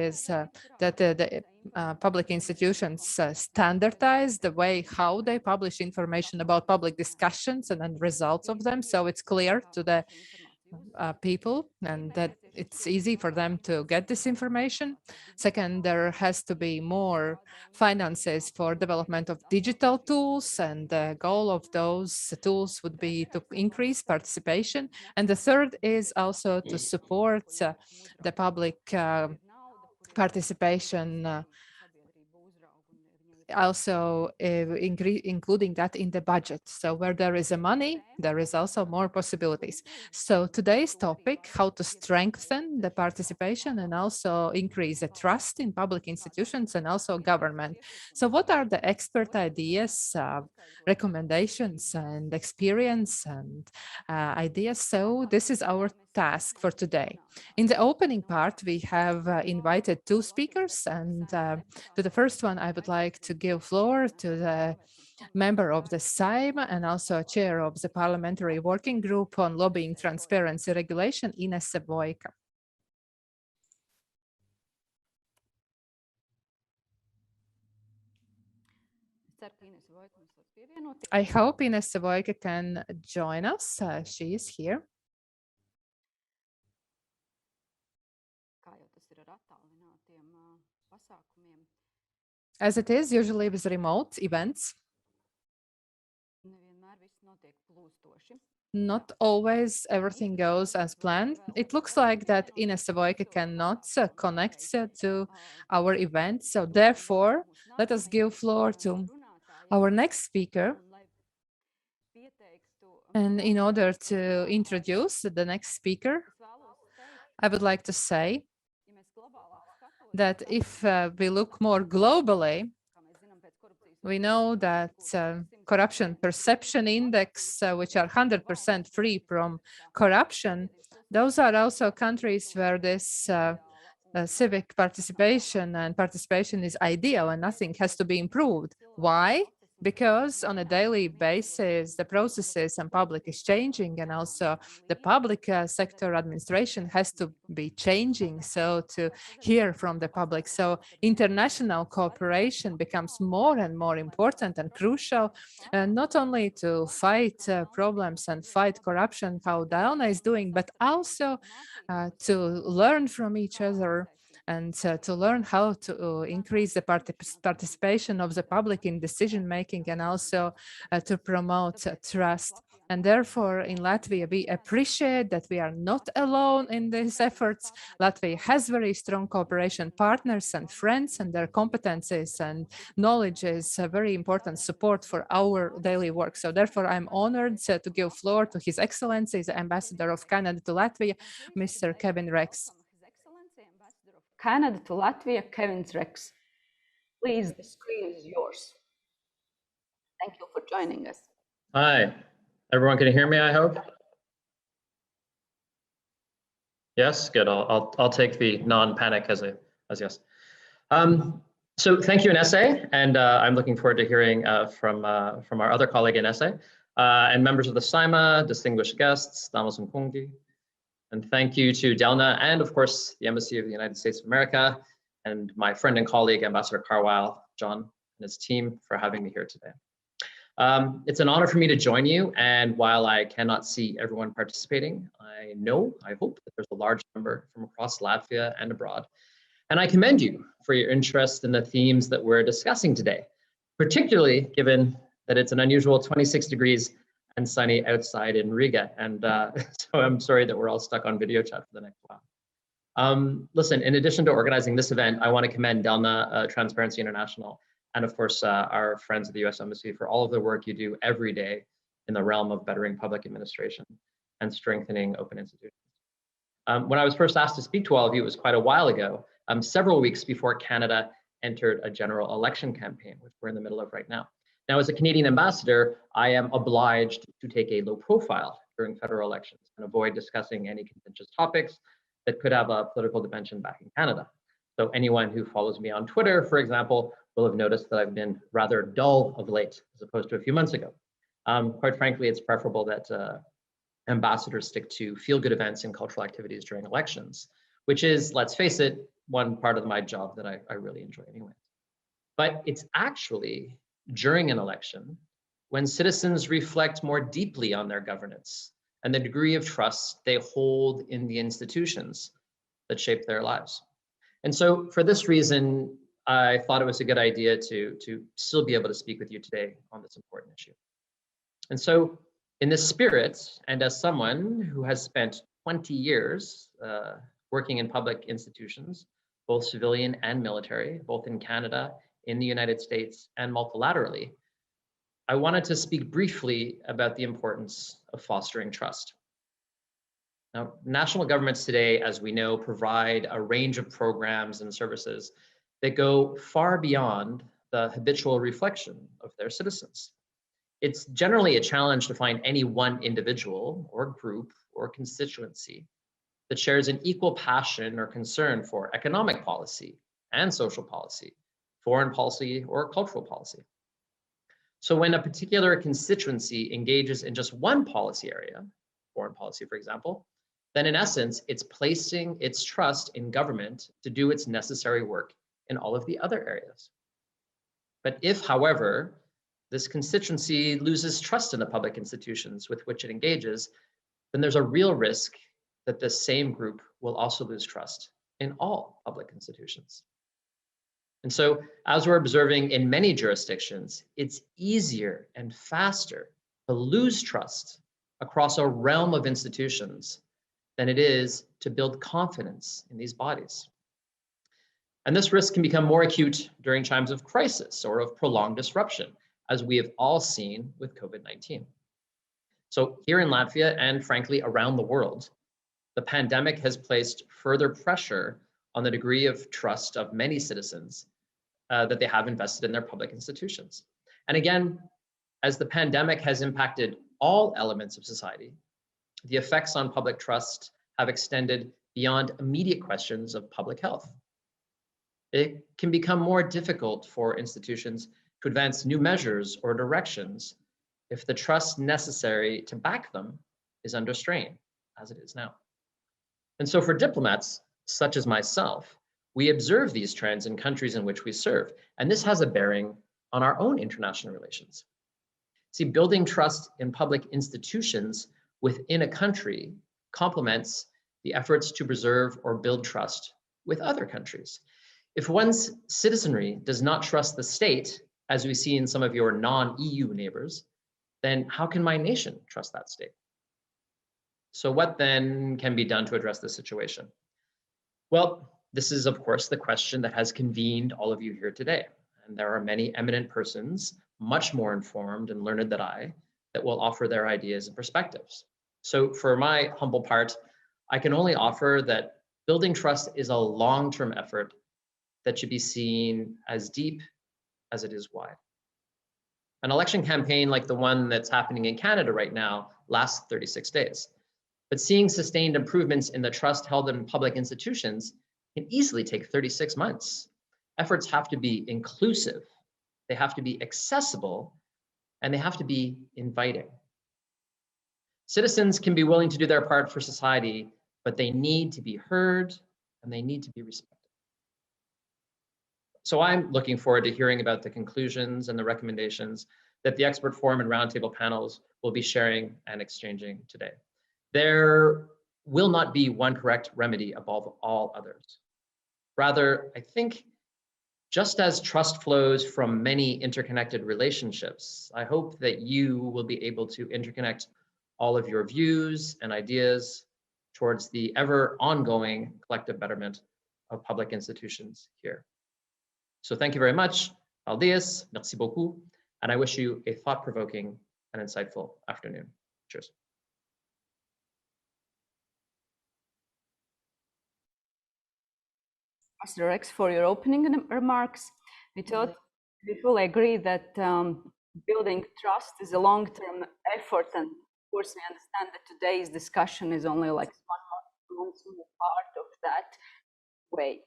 is that the public institutions standardize the way how they publish information about public discussions and then results of them, so it's clear to the people and that it's easy for them to get this information. Second, there has to be more finances for development of digital tools, and the goal of those tools would be to increase participation. And the third is also to support the public participation, also including that in the budget. So where there is a money, there is also more possibilities. So today's topic, how to strengthen the participation and also increase the trust in public institutions and also government. So what are the expert ideas, recommendations and experience and ideas? So this is our task for today. In the opening part, we have invited two speakers, and to the first one, I would like to give floor to the member of the Saeima and also chair of the Parliamentary Working Group on Lobbying Transparency Regulation, Inese Voika. I hope Inese Voika can join us. She is here. As it is usually with remote events, not always everything goes as planned. It looks like that Inese Voika cannot connect to our event. So therefore, let us give floor to our next speaker. And in order to introduce the next speaker, I would like to say that if we look more globally, we know that corruption perception index, which are 100% free from corruption, those are also countries where this civic participation and participation is ideal and nothing has to be improved. Why? Because on a daily basis, the processes and public is changing, and also the public sector administration has to be changing, so to hear from the public. So international cooperation becomes more and more important and crucial, not only to fight problems and fight corruption, how Dauna is doing, but also to learn from each other and to learn how to increase the participation of the public in decision-making and also to promote trust. And therefore, in Latvia, we appreciate that we are not alone in these efforts. Latvia has very strong cooperation partners and friends, and their competencies and knowledge is a very important support for our daily work. So therefore, I'm honored to give floor to His Excellency, the Ambassador of Canada to Latvia, Mr. Kevin Rex. Canada to Latvia, Kevin Rex. Please, the screen is yours. Thank you for joining us. Hi, everyone can hear me, I hope? Yes, good. I'll take the non-panic as yes. So thank you, Inese, and I'm looking forward to hearing from our other colleague, Inese, and members of the Saeima, distinguished guests, Damas and Kungi. And thank you to Delna and, of course, the Embassy of the United States of America and my friend and colleague, Ambassador Carwile, John, and his team for having me here today. It's an honor for me to join you. And while I cannot see everyone participating, I hope that there's a large number from across Latvia and abroad. And I commend you for your interest in the themes that we're discussing today, particularly given that it's an unusual 26 degrees and sunny outside in Riga. And so I'm sorry that we're all stuck on video chat for the next while. Listen, in addition to organizing this event, I want to commend Delna Transparency International and of course our friends at the US Embassy for all of the work you do every day in the realm of bettering public administration and strengthening open institutions. When I was first asked to speak to all of you, it was quite a while ago, several weeks before Canada entered a general election campaign, which we're in the middle of right now. Now, as a Canadian ambassador, I am obliged to take a low profile during federal elections and avoid discussing any contentious topics that could have a political dimension back in Canada. So anyone who follows me on Twitter, for example, will have noticed that I've been rather dull of late, as opposed to a few months ago. Quite frankly, it's preferable that ambassadors stick to feel-good events and cultural activities during elections, which is, let's face it, one part of my job that I really enjoy anyway. But it's actually during an election when citizens reflect more deeply on their governance and the degree of trust they hold in the institutions that shape their lives. And so for this reason, I thought it was a good idea to still be able to speak with you today on this important issue. And so in this spirit, and as someone who has spent 20 years working in public institutions, both civilian and military, both in Canada, in the United States, and multilaterally, I wanted to speak briefly about the importance of fostering trust. Now, national governments today, as we know, provide a range of programs and services that go far beyond the habitual reflection of their citizens. It's generally a challenge to find any one individual or group or constituency that shares an equal passion or concern for economic policy and social policy, foreign policy, or cultural policy. So when a particular constituency engages in just one policy area, foreign policy, for example, then in essence, it's placing its trust in government to do its necessary work in all of the other areas. But if, however, this constituency loses trust in the public institutions with which it engages, then there's a real risk that this same group will also lose trust in all public institutions. And so, as we're observing in many jurisdictions, it's easier and faster to lose trust across a realm of institutions than it is to build confidence in these bodies. And this risk can become more acute during times of crisis or of prolonged disruption, as we have all seen with COVID-19. So here in Latvia, and frankly around the world, the pandemic has placed further pressure on the degree of trust of many citizens that they have invested in their public institutions. And again, as the pandemic has impacted all elements of society, the effects on public trust have extended beyond immediate questions of public health. It can become more difficult for institutions to advance new measures or directions if the trust necessary to back them is under strain, as it is now. And so for diplomats, such as myself, we observe these trends in countries in which we serve, and this has a bearing on our own international relations. See, building trust in public institutions within a country complements the efforts to preserve or build trust with other countries. If one's citizenry does not trust the state, as we see in some of your non-EU neighbors, then how can my nation trust that state? So what then can be done to address this situation? Well, this is, of course, the question that has convened all of you here today. And there are many eminent persons, much more informed and learned than I, that will offer their ideas and perspectives. So for my humble part, I can only offer that building trust is a long-term effort that should be seen as deep as it is wide. An election campaign like the one that's happening in Canada right now lasts 36 days. But seeing sustained improvements in the trust held in public institutions can easily take 36 months. Efforts have to be inclusive, they have to be accessible, and they have to be inviting. Citizens can be willing to do their part for society, but they need to be heard and they need to be respected. So I'm looking forward to hearing about the conclusions and the recommendations that the expert forum and roundtable panels will be sharing and exchanging today. There will not be one correct remedy above all others. Rather, I think just as trust flows from many interconnected relationships, I hope that you will be able to interconnect all of your views and ideas towards the ever ongoing collective betterment of public institutions here. So thank you very much. Paldies, merci beaucoup, and I wish you a thought-provoking and insightful afternoon. Cheers. Ambassador Rex, for your opening remarks. We fully agree that building trust is a long-term effort, and of course we understand that today's discussion is only like one small part of that way.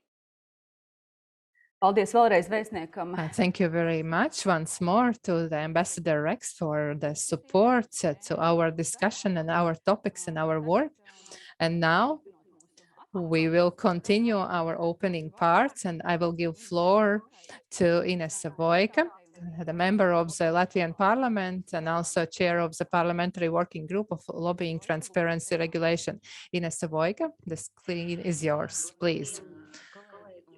Paldies vēlreiz vēstniekam. Thank you very much once more to the Ambassador Rex for the support to our discussion and our topics and our work. And now we will continue our opening part, and I will give floor to Inese Voika, the member of the Latvian Parliament and also chair of the Parliamentary Working Group of Lobbying Transparency Regulation. Inese Voika, the screen is yours, please.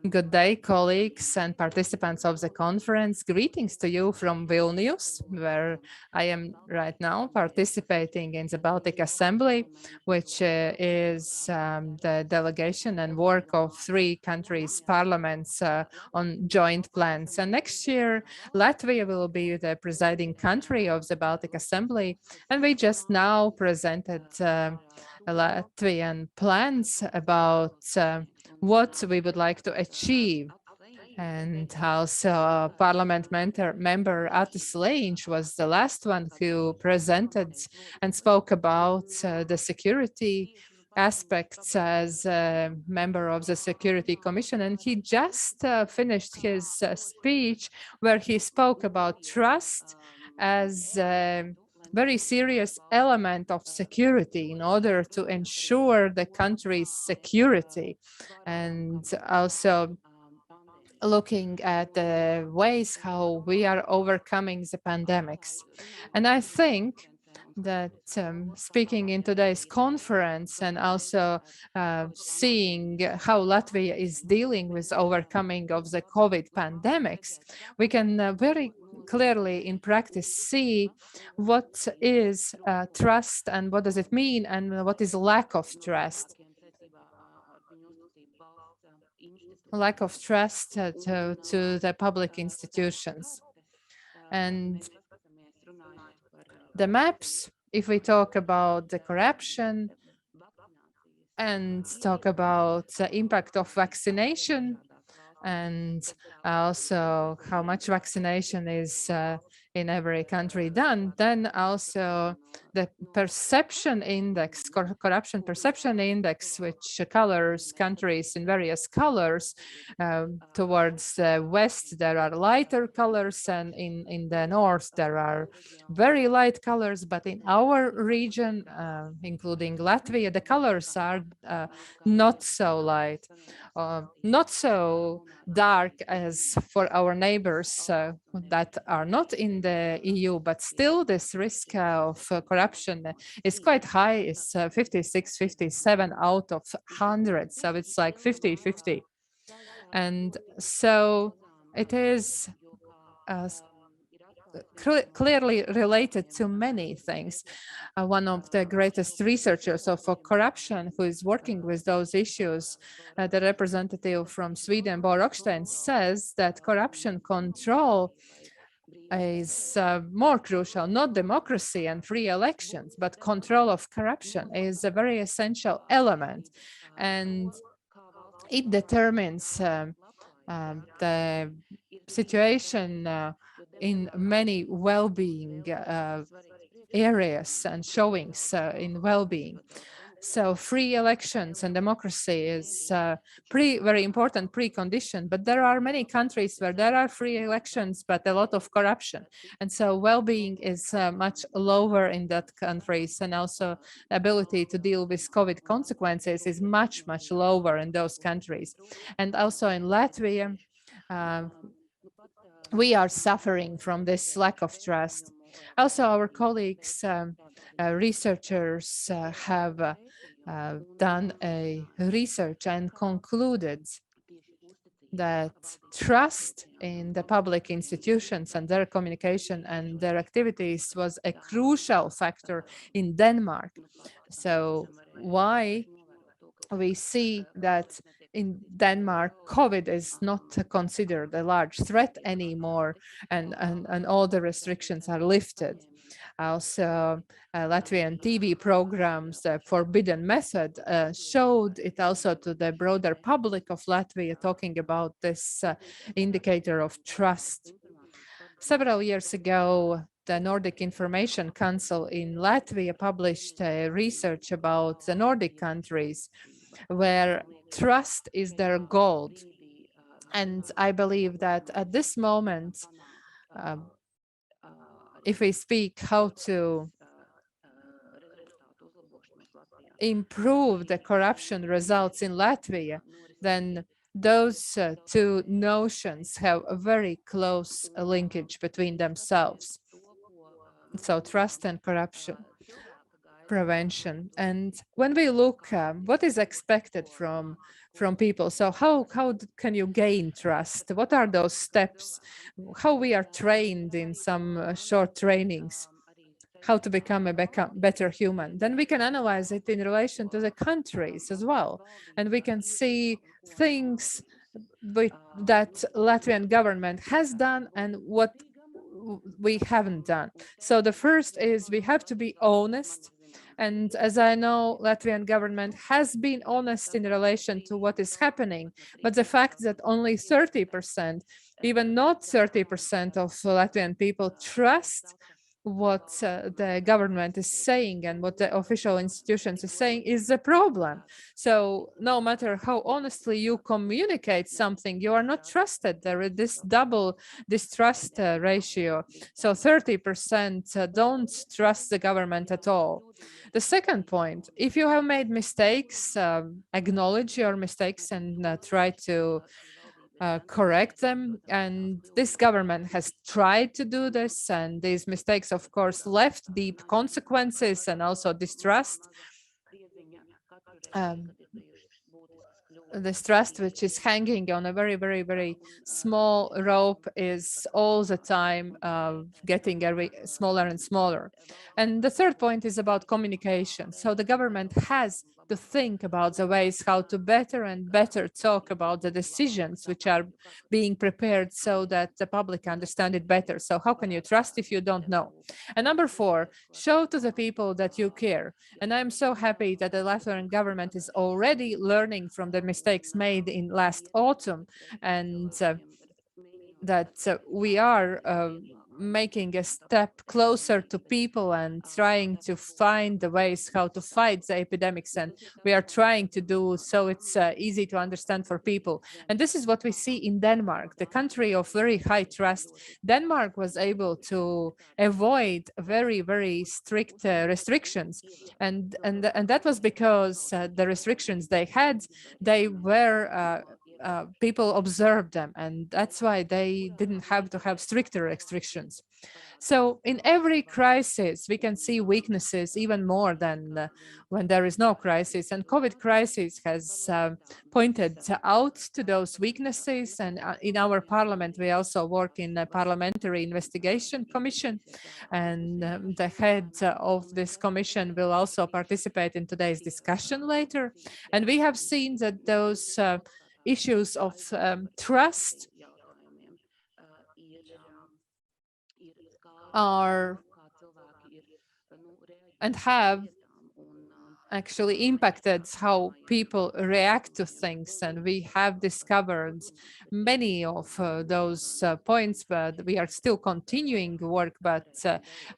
Good day, colleagues and participants of the conference. Greetings to you from Vilnius, where I am right now participating in the Baltic Assembly, which is the delegation and work of 3 countries' parliaments on joint plans. And next year, Latvia will be the presiding country of the Baltic Assembly. And we just now presented Latvian plans about what we would like to achieve. And also Parliament member Atis Lēņš was the last one who presented and spoke about the security aspects as a member of the Security Commission. And he just finished his speech where he spoke about trust as a very serious element of security in order to ensure the country's security, and also looking at the ways how we are overcoming the pandemics. And I think that speaking in today's conference and also seeing how Latvia is dealing with overcoming of the COVID pandemics, we can very clearly in practice see what is trust and what does it mean and what is lack of trust. Lack of trust to the public institutions. And the maps, if we talk about the corruption and talk about the impact of vaccination and also how much vaccination is in every country done, then also the perception index, corruption perception index, which colors countries in various colors. Towards the west, there are lighter colors, and in the north, there are very light colors. But in our region, including Latvia, the colors are not so light, not so dark as for our neighbors that are not in the EU, but still this risk of corruption is quite high. It's 56, 57 out of 100. So it's like 50-50. And so it is clearly related to many things. One of the greatest researchers of corruption who is working with those issues, the representative from Sweden, Bo Rockstein, says that corruption control is more crucial, not democracy and free elections, but control of corruption is a very essential element. And it determines the situation in many well-being areas and showings in well-being. So free elections and democracy is very important precondition, but there are many countries where there are free elections, but a lot of corruption. And so well-being is much lower in that countries, and also ability to deal with COVID consequences is much, much lower in those countries. And also in Latvia, we are suffering from this lack of trust. Also, our colleagues, researchers have done a research and concluded that trust in the public institutions and their communication and their activities was a crucial factor in Denmark. So why we see that in Denmark, COVID is not considered a large threat anymore, and all the restrictions are lifted. Also, Latvian TV programs, the Forbidden Method, showed it also to the broader public of Latvia, talking about this indicator of trust. Several years ago, the Nordic Information Council in Latvia published a research about the Nordic countries, where trust is their gold. And I believe that at this moment, if we speak how to improve the corruption results in Latvia, then those two notions have a very close linkage between themselves. So trust and corruption prevention. And when we look what is expected from people, so how can you gain trust? What are those steps? How we are trained in some short trainings, how to become a better human? Then we can analyze it in relation to the countries as well. And we can see things that Latvian government has done and what we haven't done. So the first is we have to be honest. And as I know, Latvian government has been honest in relation to what is happening, but the fact that only 30%, even not 30% of Latvian people trust what the government is saying and what the official institutions is saying is the problem. So no matter how honestly you communicate something, you are not trusted. There is this double distrust ratio. So 30% don't trust the government at all. The second point, if you have made mistakes, acknowledge your mistakes and try to correct them. And this government has tried to do this, and these mistakes, of course, left deep consequences and also distrust. This trust, which is hanging on a very, very, very small rope, is all the time getting smaller and smaller. And the third point is about communication. So the government has to think about the ways how to better and better talk about the decisions which are being prepared so that the public understand it better. So how can you trust if you don't know? And number four, show to the people that you care. And I'm so happy that the Latvian government is already learning from the mistakes made in last autumn, and that we are making a step closer to people and trying to find the ways how to fight the epidemics, and we are trying to do so it's easy to understand for people. And this is what we see in Denmark, the country of very high trust. Denmark was able to avoid very, very strict restrictions, and that was because the restrictions they had, they were people observed them, and that's why they didn't have to have stricter restrictions. So in every crisis, we can see weaknesses even more than when there is no crisis. And COVID crisis has pointed out to those weaknesses. And in our parliament, we also work in a Parliamentary Investigation Commission. And the head of this commission will also participate in today's discussion later. And we have seen that those issues of trust are and have actually impacted how people react to things. And we have discovered many of those points, but we are still continuing work, but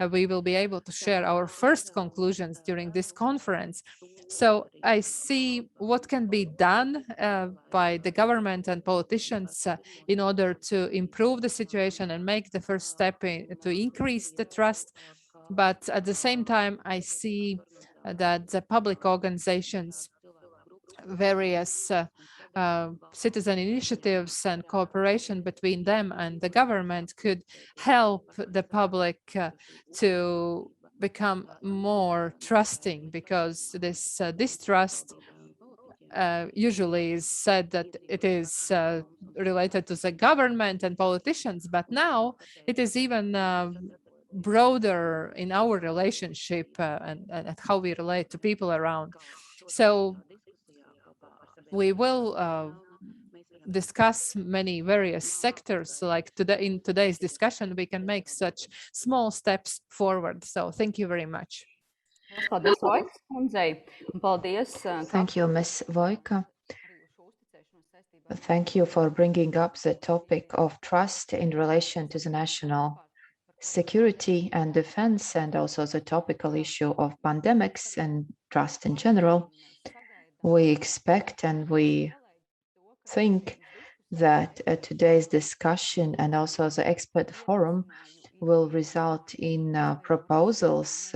we will be able to share our first conclusions during this conference. So I see what can be done by the government and politicians in order to improve the situation and make the first step to increase the trust. But at the same time, I see that the public organizations, various citizen initiatives and cooperation between them and the government could help the public to become more trusting, because this distrust usually is said that it is related to the government and politicians, but now it is even broader in our relationship and how we relate to people around. So we will discuss many various sectors. Like today, in today's discussion, we can make such small steps forward. So thank you very much. Thank you, Ms. Voika. Thank you for bringing up the topic of trust in relation to the national security and defense, and also the topical issue of pandemics and trust in general. We expect and we think that today's discussion and also the expert forum will result in proposals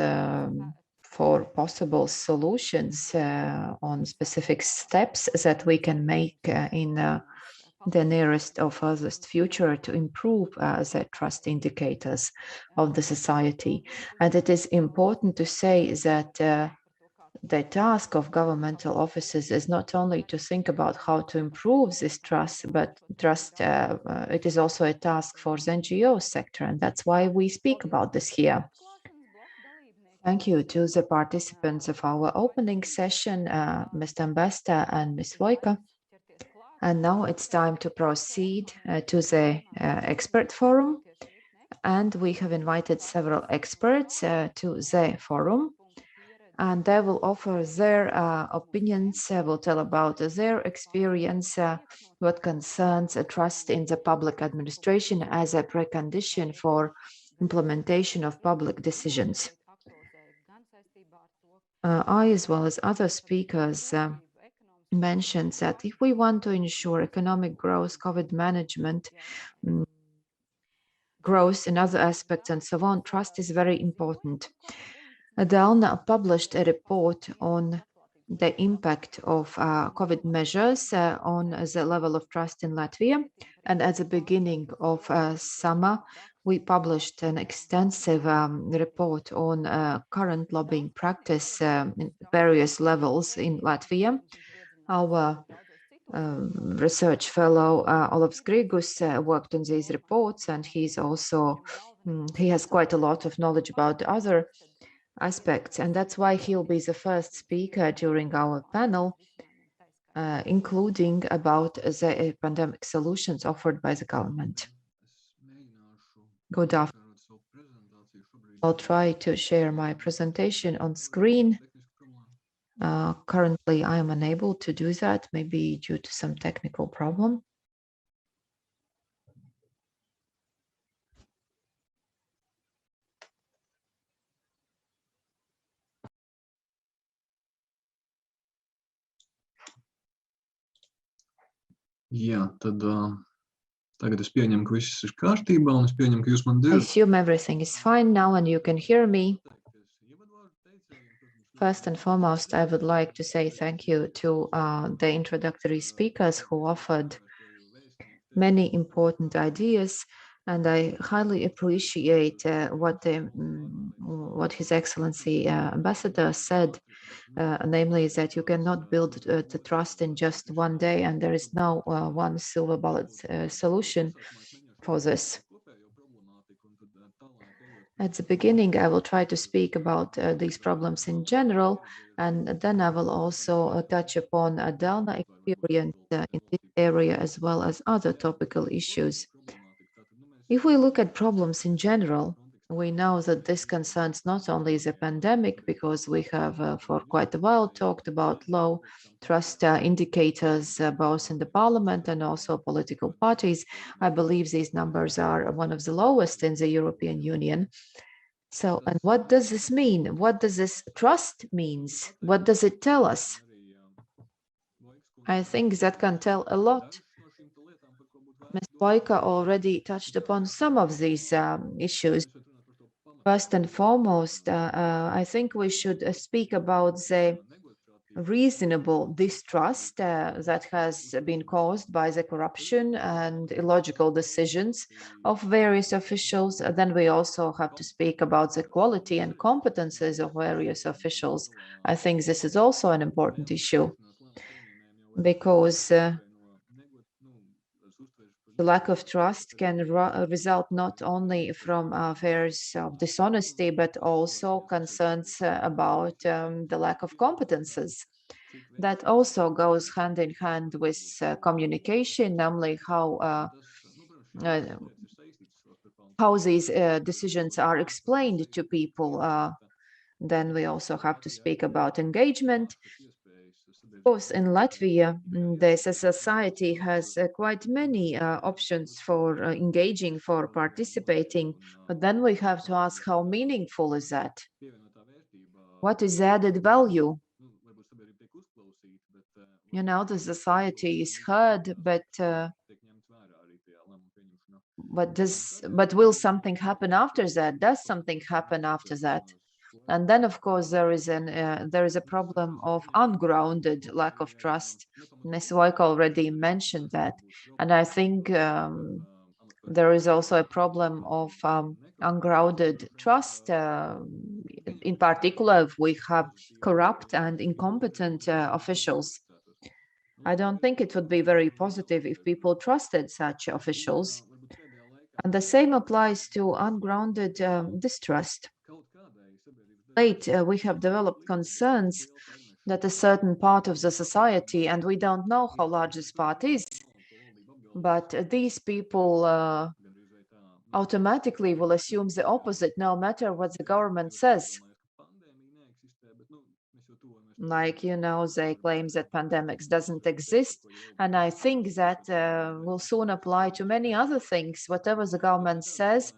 for possible solutions on specific steps that we can make in the nearest or furthest future to improve the trust indicators of the society. And it is important to say that the task of governmental officers is not only to think about how to improve this trust, but it is also a task for the NGO sector, and that's why we speak about this here. Thank you to the participants of our opening session, Mr. Ambassador and Ms. Voika. And now it's time to proceed to the expert forum. And we have invited several experts to the forum. And they will offer their opinions, will tell about their experience, what concerns trust in the public administration as a precondition for implementation of public decisions. I, as well as other speakers, mentioned that if we want to ensure economic growth, COVID management, growth in other aspects and so on, trust is very important. Dalna published a report on the impact of COVID measures on the level of trust in Latvia. And at the beginning of summer, we published an extensive report on current lobbying practice in various levels in Latvia. Our research fellow Olafs Grigus worked on these reports, and he has quite a lot of knowledge about other aspects, and that's why he'll be the first speaker during our panel, including about the pandemic solutions offered by the government. Good afternoon. I'll try to share my presentation on screen. Currently, I am unable to do that, maybe due to some technical problem. Jā, tad tagad es pieņemu, ka viss ir kārtībā, un es pieņemu, ka jūs man dzirdat. I assume everything is fine now and you can hear me. First and foremost, I would like to say thank you to the introductory speakers who offered many important ideas, and I highly appreciate what His Excellency Ambassador said, namely that you cannot build the trust in just one day, and there is no one silver bullet solution for this. At the beginning, I will try to speak about these problems in general, and then I will also touch upon Dalna experience in this area as well as other topical issues. If we look at problems in general, we know that this concerns not only the pandemic, because we have for quite a while talked about low trust indicators both in the Parliament and also political parties. I believe these numbers are one of the lowest in the European Union. So, and what does this mean? What does this trust means? What does it tell us? I think that can tell a lot. Ms. Voika already touched upon some of these issues. First and foremost, I think we should speak about the reasonable distrust that has been caused by the corruption and illogical decisions of various officials. Then we also have to speak about the quality and competences of various officials. I think this is also an important issue, because the lack of trust can result not only from affairs of dishonesty, but also concerns about the lack of competences. That also goes hand in hand with communication, namely how these decisions are explained to people. Then we also have to speak about engagement. Of course, in Latvia, the society has quite many options for engaging, for participating, but then we have to ask how meaningful is that? What is the added value? You know, the society is heard, but will something happen after that? Does something happen after that? And then, of course, there is a problem of ungrounded lack of trust. Ms. Voika already mentioned that, and I think there is also a problem of ungrounded trust, in particular if we have corrupt and incompetent officials. I don't think it would be very positive if people trusted such officials. And the same applies to ungrounded distrust. Late, we have developed concerns that a certain part of the society, and we don't know how large this part is, but these people automatically will assume the opposite no matter what the government says. Like, you know, they claim that pandemics doesn't exist. And I think that will soon apply to many other things. Whatever the government says,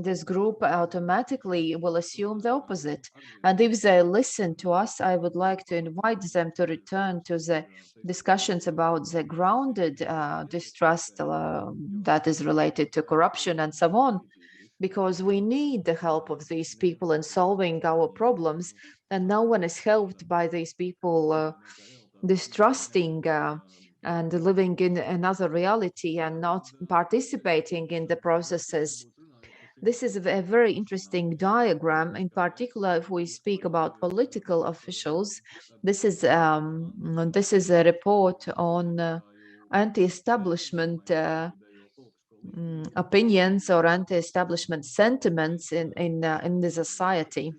this group automatically will assume the opposite. And if they listen to us, I would like to invite them to return to the discussions about the grounded distrust that is related to corruption and so on, because we need the help of these people in solving our problems, and no one is helped by these people distrusting and living in another reality and not participating in the processes. This is a very interesting diagram. In particular, if we speak about political officials, this is a report on anti-establishment opinions or anti-establishment sentiments in the society.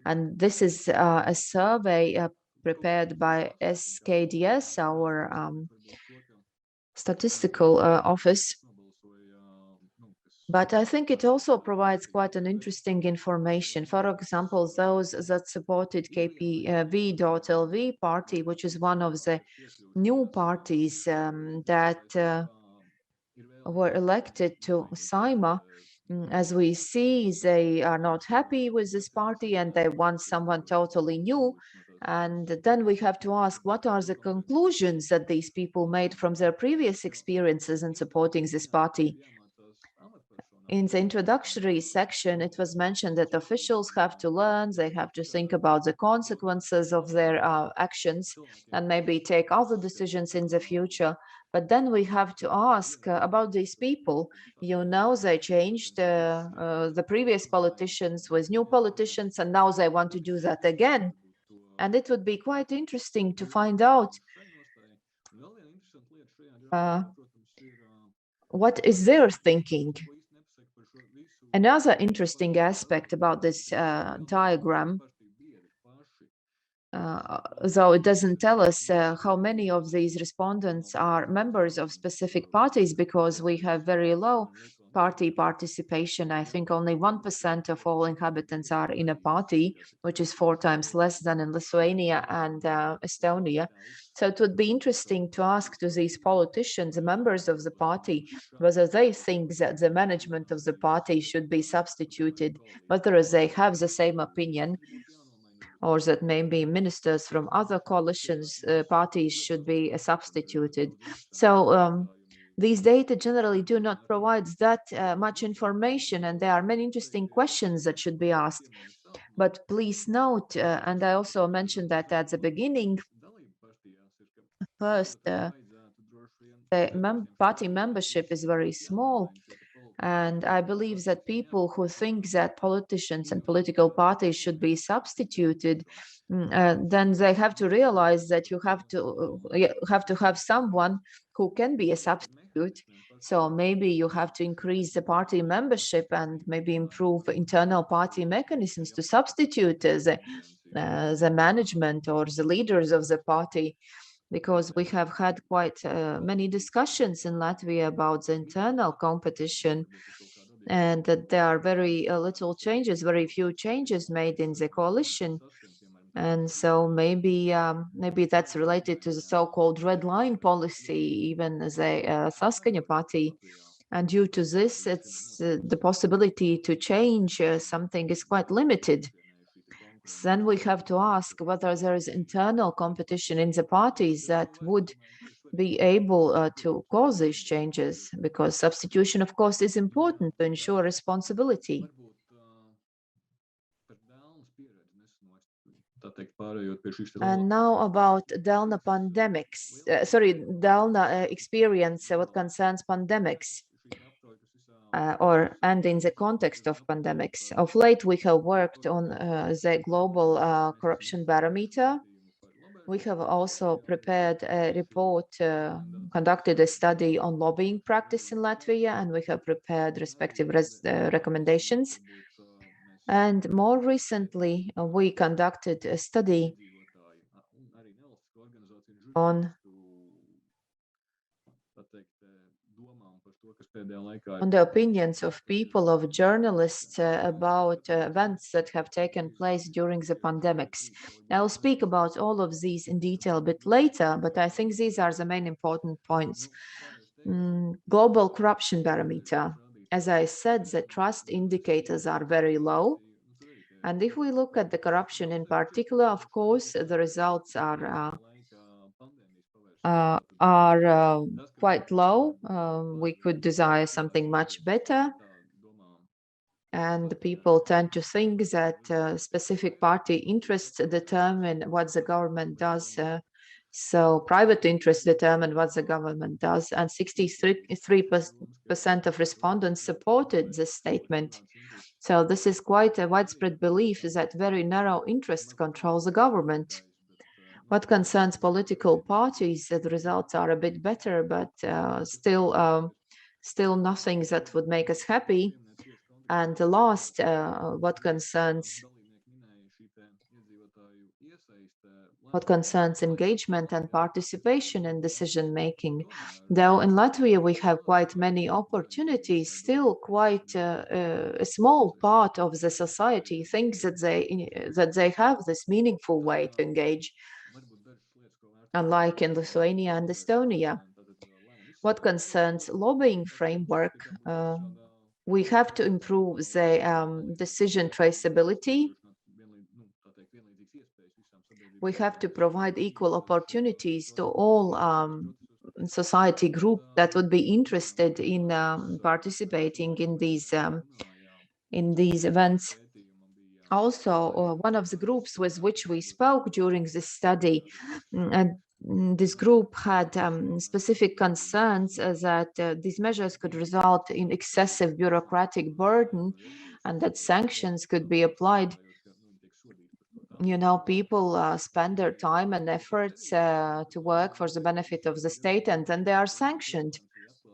And this is a survey prepared by SKDS, our statistical office. But I think it also provides quite an interesting information. For example, those that supported KPV.LV party, which is one of the new parties that were elected to Saeima, as we see, they are not happy with this party and they want someone totally new. And then we have to ask, what are the conclusions that these people made from their previous experiences in supporting this party? In the introductory section, it was mentioned that officials have to learn, they have to think about the consequences of their actions and maybe take other decisions in the future. But then we have to ask about these people. You know, they changed the previous politicians with new politicians, and now they want to do that again. And it would be quite interesting to find out what is their thinking. Another interesting aspect about this diagram, though it doesn't tell us how many of these respondents are members of specific parties, because we have very low party participation. I think only 1% of all inhabitants are in a party, which is 4 times less than in Lithuania and Estonia. So it would be interesting to ask to these politicians, the members of the party, whether they think that the management of the party should be substituted, whether they have the same opinion, or that maybe ministers from other coalitions parties should be substituted. So these data generally do not provide that much information, and there are many interesting questions that should be asked. But please note, and I also mentioned that at the beginning, first, the party membership is very small. And I believe that people who think that politicians and political parties should be substituted, then they have to realize that you have to have someone who can be a substitute. So maybe you have to increase the party membership and maybe improve internal party mechanisms to substitute the management or the leaders of the party. Because we have had quite many discussions in Latvia about the internal competition, and that there are very little changes, very few changes made in the coalition. And so maybe that's related to the so-called red line policy, even as a Saskaņa party. And due to this, it's the possibility to change something is quite limited. Then we have to ask whether there is internal competition in the parties that would be able to cause these changes, because substitution, of course, is important to ensure responsibility. And now about Delna pandemics, Delna experience what concerns pandemics, and in the context of pandemics. Of late, we have worked on the global corruption barometer. We have also prepared a report, conducted a study on lobbying practice in Latvia, and we have prepared respective recommendations. And more recently, we conducted a study on the opinions of people, of journalists about events that have taken place during the pandemics. I'll speak about all of these in detail a bit later, but I think these are the main important points. Global corruption barometer. As I said, the trust indicators are very low. And if we look at the corruption in particular, of course, the results are quite low. We could desire something much better. And people tend to think that specific party interests determine what the government does. So private interests determine what the government does. And 63% of respondents supported this statement. So this is quite a widespread belief that very narrow interests control the government. What concerns political parties, the results are a bit better, but still nothing that would make us happy. And the last, what concerns engagement and participation in decision making. Though in Latvia we have quite many opportunities, still quite a small part of the society thinks that they have this meaningful way to engage, unlike in Lithuania and Estonia. What concerns lobbying framework, we have to improve the decision traceability. We have to provide equal opportunities to all society groups that would be interested in participating in these events. Also, one of the groups with which we spoke during this study, this group had specific concerns that these measures could result in excessive bureaucratic burden and that sanctions could be applied. You know, people spend their time and efforts to work for the benefit of the state, and then they are sanctioned.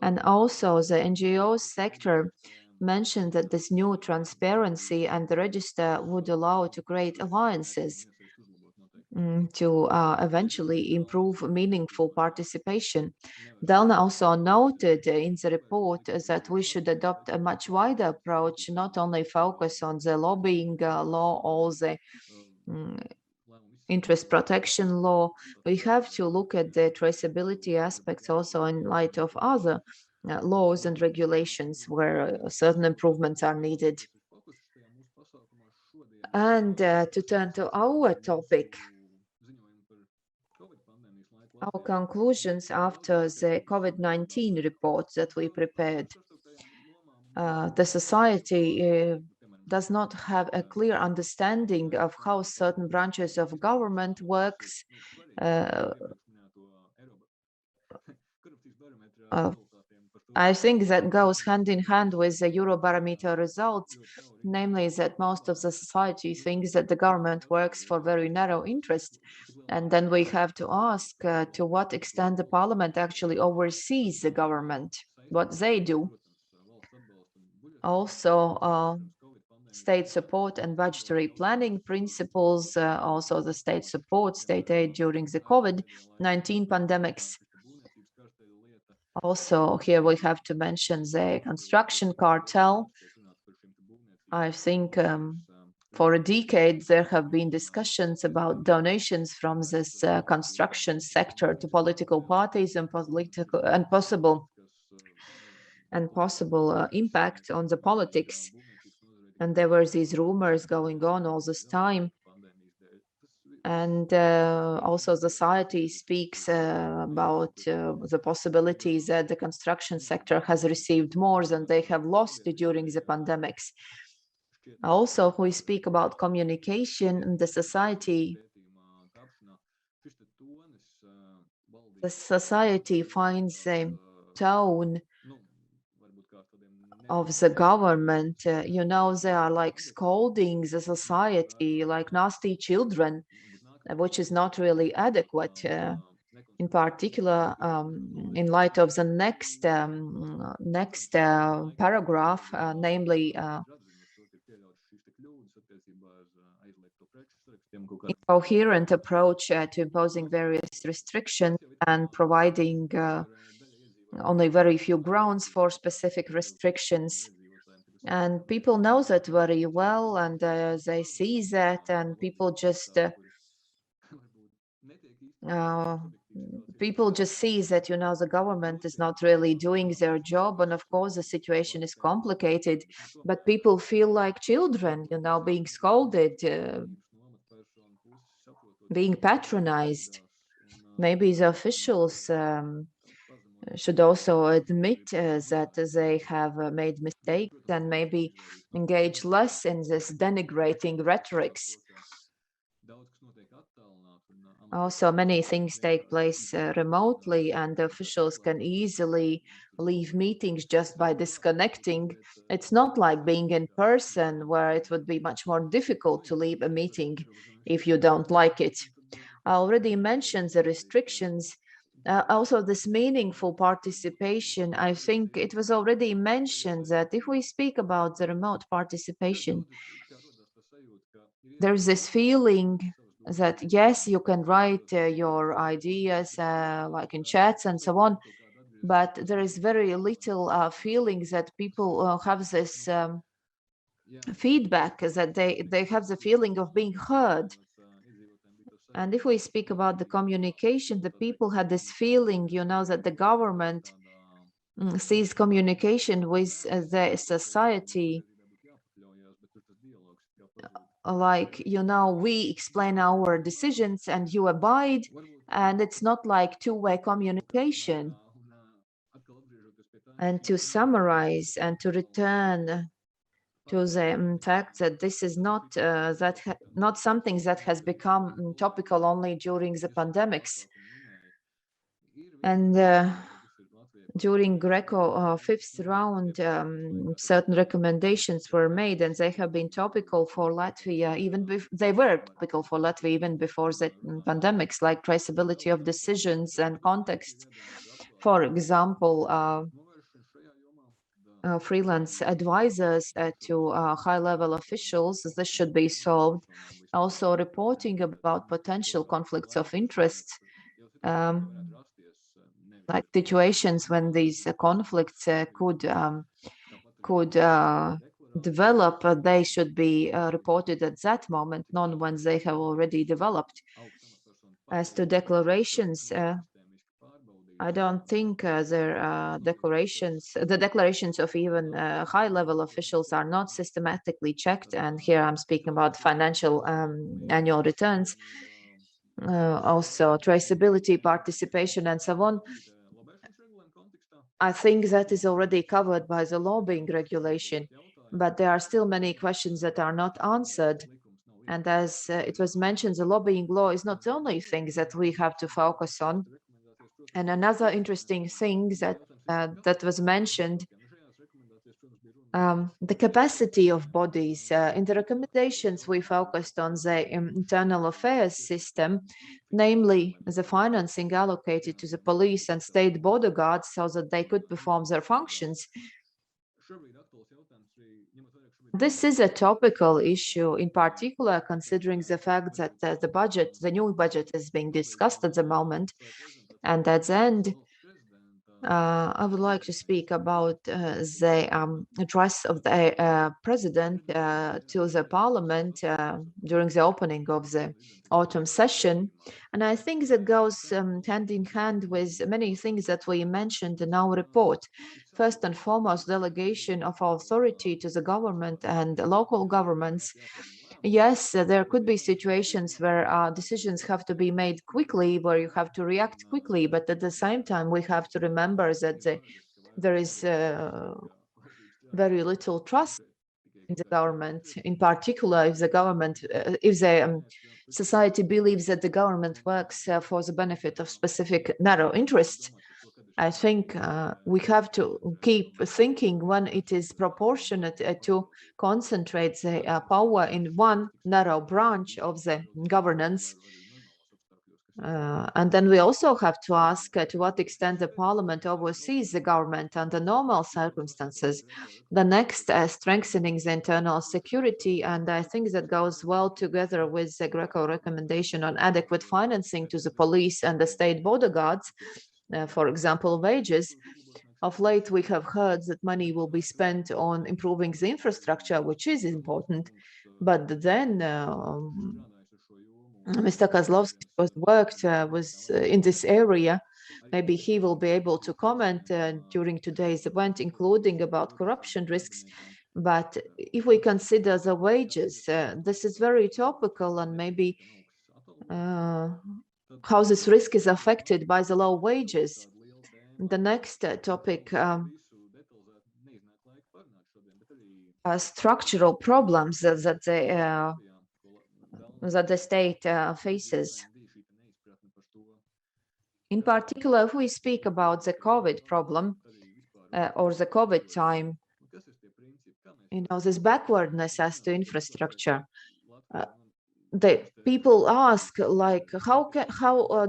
And also the NGO sector mentioned that this new transparency and the register would allow to create alliances to eventually improve meaningful participation. Delna also noted in the report that we should adopt a much wider approach, not only focus on the lobbying law or the interest protection law. We have to look at the traceability aspects also in light of other laws and regulations where certain improvements are needed. And to turn to our topic, our conclusions after the COVID-19 report that we prepared. The society does not have a clear understanding of how certain branches of government works. I think that goes hand in hand with the Eurobarometer results, namely that most of the society thinks that the government works for very narrow interest. And then we have to ask to what extent the parliament actually oversees the government, what they do. Also, state support and budgetary planning principles, also the state support, state aid during the COVID-19 pandemics. Also, here we have to mention the construction cartel. I think for a decade, there have been discussions about donations from this construction sector to political parties and possible impact on the politics. And there were these rumors going on all this time. And also society speaks about the possibilities that the construction sector has received more than they have lost during the pandemics. Also, we speak about communication, and the society the society finds a tone of the government, you know, they are like scolding the society like nasty children, which is not really adequate, in particular, in light of the next paragraph, namely incoherent approach to imposing various restrictions and providing only very few grounds for specific restrictions. And people know that very well, and they see that, and people just see that, you know, the government is not really doing their job. And of course, the situation is complicated, but people feel like children, you know, being scolded, being patronized. Maybe the officials should also admit that they have made mistakes and maybe engage less in this denigrating rhetorics. Also, many things take place remotely, and the officials can easily leave meetings just by disconnecting. It's not like being in person, where it would be much more difficult to leave a meeting if you don't like it. I already mentioned the restrictions. Also, this meaningful participation, I think it was already mentioned that if we speak about the remote participation, there's this feeling that, yes, you can write your ideas like in chats and so on, but there is very little feeling that people have this feedback, that they have the feeling of being heard. And if we speak about the communication, the people had this feeling, you know, that the government sees communication with the society like, you know, we explain our decisions and you abide, and it's not like two-way communication. And to summarize and to return to the fact that this is not not something that has become topical only during the pandemics. And during Greco fifth round, certain recommendations were made, and they have been topical for Latvia. They were topical for Latvia even before the pandemics, like traceability of decisions and context. For example, freelance advisors to high-level officials, this should be solved. Also, reporting about potential conflicts of interest, like situations when these conflicts could develop, they should be reported at that moment, not when they have already developed. As to declarations, I don't think the declarations of even high-level officials are not systematically checked. And here I'm speaking about financial annual returns, also traceability, participation, and so on. I think that is already covered by the lobbying regulation, but there are still many questions that are not answered. And as it was mentioned, the lobbying law is not the only thing that we have to focus on. And another interesting thing that was mentioned, the capacity of bodies. In the recommendations, we focused on the internal affairs system, namely the financing allocated to the police and state border guards so that they could perform their functions. This is a topical issue, in particular, considering the fact that the new budget is being discussed at the moment. And at the end, I would like to speak about the address of the president to the parliament during the opening of the autumn session. And I think that goes hand in hand with many things that we mentioned in our report. First and foremost, delegation of authority to the government and local governments. Yes, there could be situations where decisions have to be made quickly, where you have to react quickly, but at the same time, we have to remember that there is very little trust in the government, in particular if the government, if the society believes that the government works for the benefit of specific narrow interests. I think we have to keep thinking when it is proportionate to concentrate the power in one narrow branch of the governance. And then we also have to ask to what extent the parliament oversees the government under normal circumstances. The next, strengthening the internal security, and I think that goes well together with the Greco recommendation on adequate financing to the police and the state border guards, for example, wages. Of late, we have heard that money will be spent on improving the infrastructure, which is important, but then Mr. Kozlovsky was in this area. Maybe he will be able to comment during today's event, including about corruption risks. But if we consider the wages, this is very topical, and maybe how this risk is affected by the low wages. The next topic, structural problems that the state faces. In particular, if we speak about the COVID problem or the COVID time, this backwardness as to infrastructure. The people ask, like, how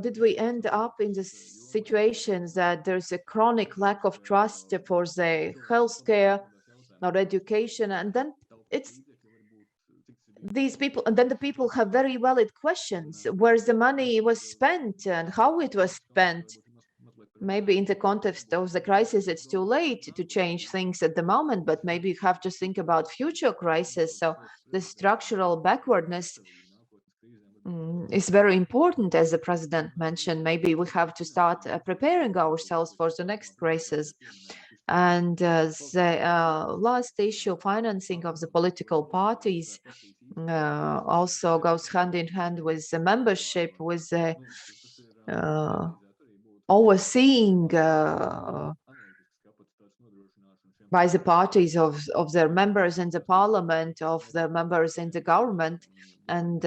did we end up in the situations that there's a chronic lack of trust for the healthcare or education, and then these people, and then the people have very valid questions: where the money was spent and how it was spent. Maybe in the context of the crisis, it's too late to change things at the moment, but maybe you have to think about future crises. So the structural backwardness is very important, as the president mentioned. Maybe we have to start preparing ourselves for the next crisis. And the last issue, financing of the political parties, also goes hand in hand with the membership, with the overseeing by the parties of their members in the parliament, of the members in the government. And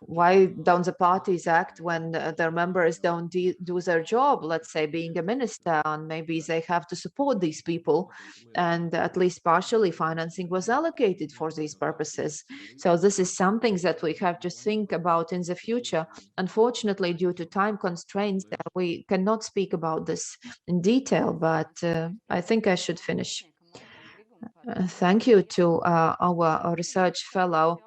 why don't the parties act when their members don't do their job, let's say being a minister, and maybe they have to support these people, and at least partially financing was allocated for these purposes. So this is something that we have to think about in the future. Unfortunately, due to time constraints, we cannot speak about this in detail, but I think I should finish. Thank you to our research fellow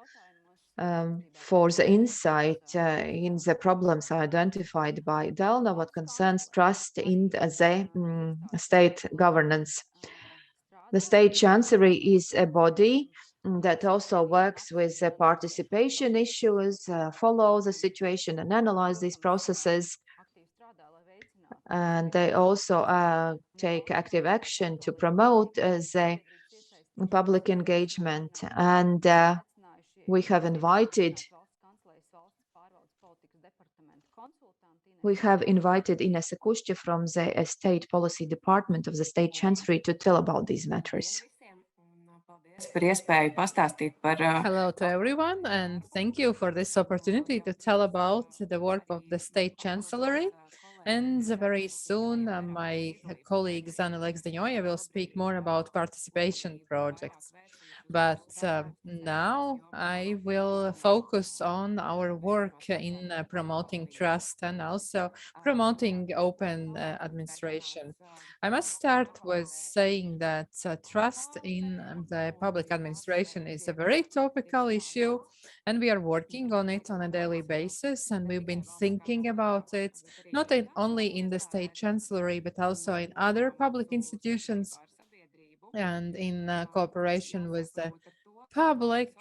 for the insight in the problems identified by Delna what concerns trust in the state governance. The state chancellery is a body that also works with the participation issues, follow the situation and analyze these processes. And they also take active action to promote the public engagement. And we have invited Inese Kušķe from the State Policy Department of the State Chancellery to tell about these matters. Hello to everyone, and thank you for this opportunity to tell about the work of the State Chancellery. And very soon, my colleague Zana Leksdeņoja will speak more about participation projects. But now I will focus on our work in promoting trust and also promoting open administration. I must start with saying that trust in the public administration is a very topical issue, and we are working on it on a daily basis, and we've been thinking about it not only in the State Chancellery, but also in other public institutions and in cooperation with the public.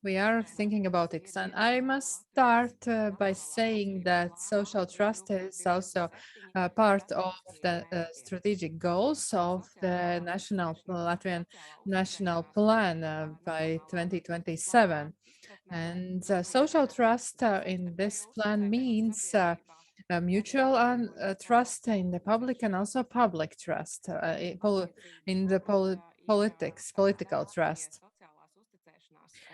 We are thinking about it. And I must start by saying that social trust is also part of the strategic goals of the Latvian National Plan by 2027. And social trust in this plan means mutual trust in the public and also public trust in the political trust.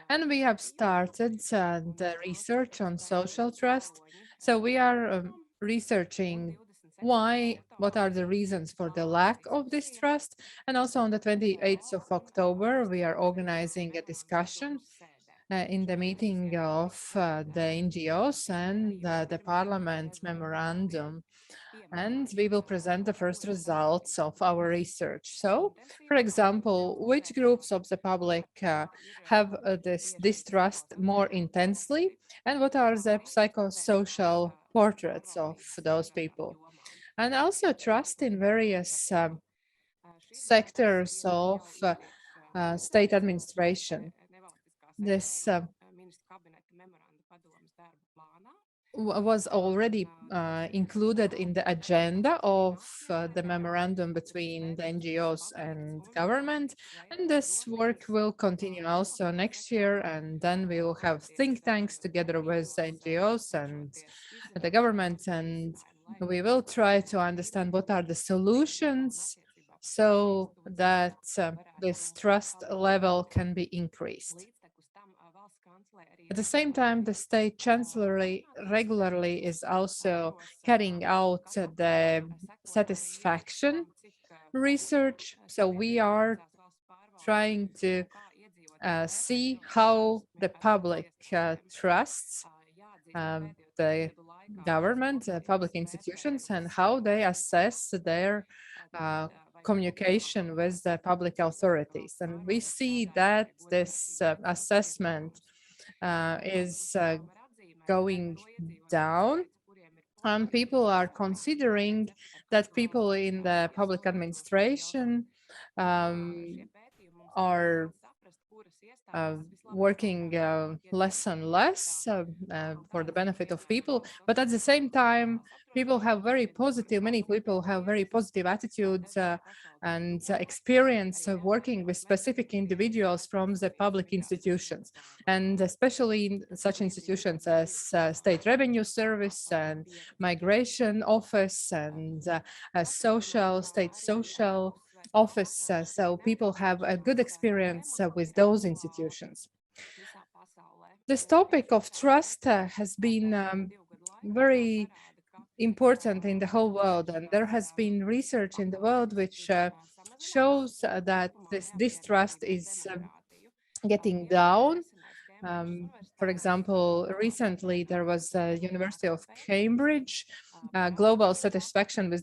And we have started the research on social trust. So we are researching what are the reasons for the lack of this trust. And also on the 28th of October, we are organizing a discussion in the meeting of the NGOs and the Parliament memorandum. And we will present the first results of our research. So, for example, which groups of the public have this distrust more intensely, and what are the psychosocial portraits of those people? And also trust in various sectors of state administration. This was already included in the agenda of the memorandum between the NGOs and government. And this work will continue also next year. And then we will have think tanks together with the NGOs and the government. And we will try to understand what are the solutions so that this trust level can be increased. At the same time, the state chancellery regularly is also carrying out the satisfaction research. So we are trying to see how the public trusts the government, public institutions, and how they assess their communication with the public authorities. And we see that this assessment is going down, and people are considering that people in the public administration are working less and less for the benefit of people. But at the same time, many people have very positive attitudes and experience of working with specific individuals from the public institutions, and especially in such institutions as State Revenue Service and Migration Office and State Social Office. So people have a good experience with those institutions. This topic of trust has been very important in the whole world, and there has been research in the world which shows that this distrust is getting down. For example, recently there was University of Cambridge global satisfaction with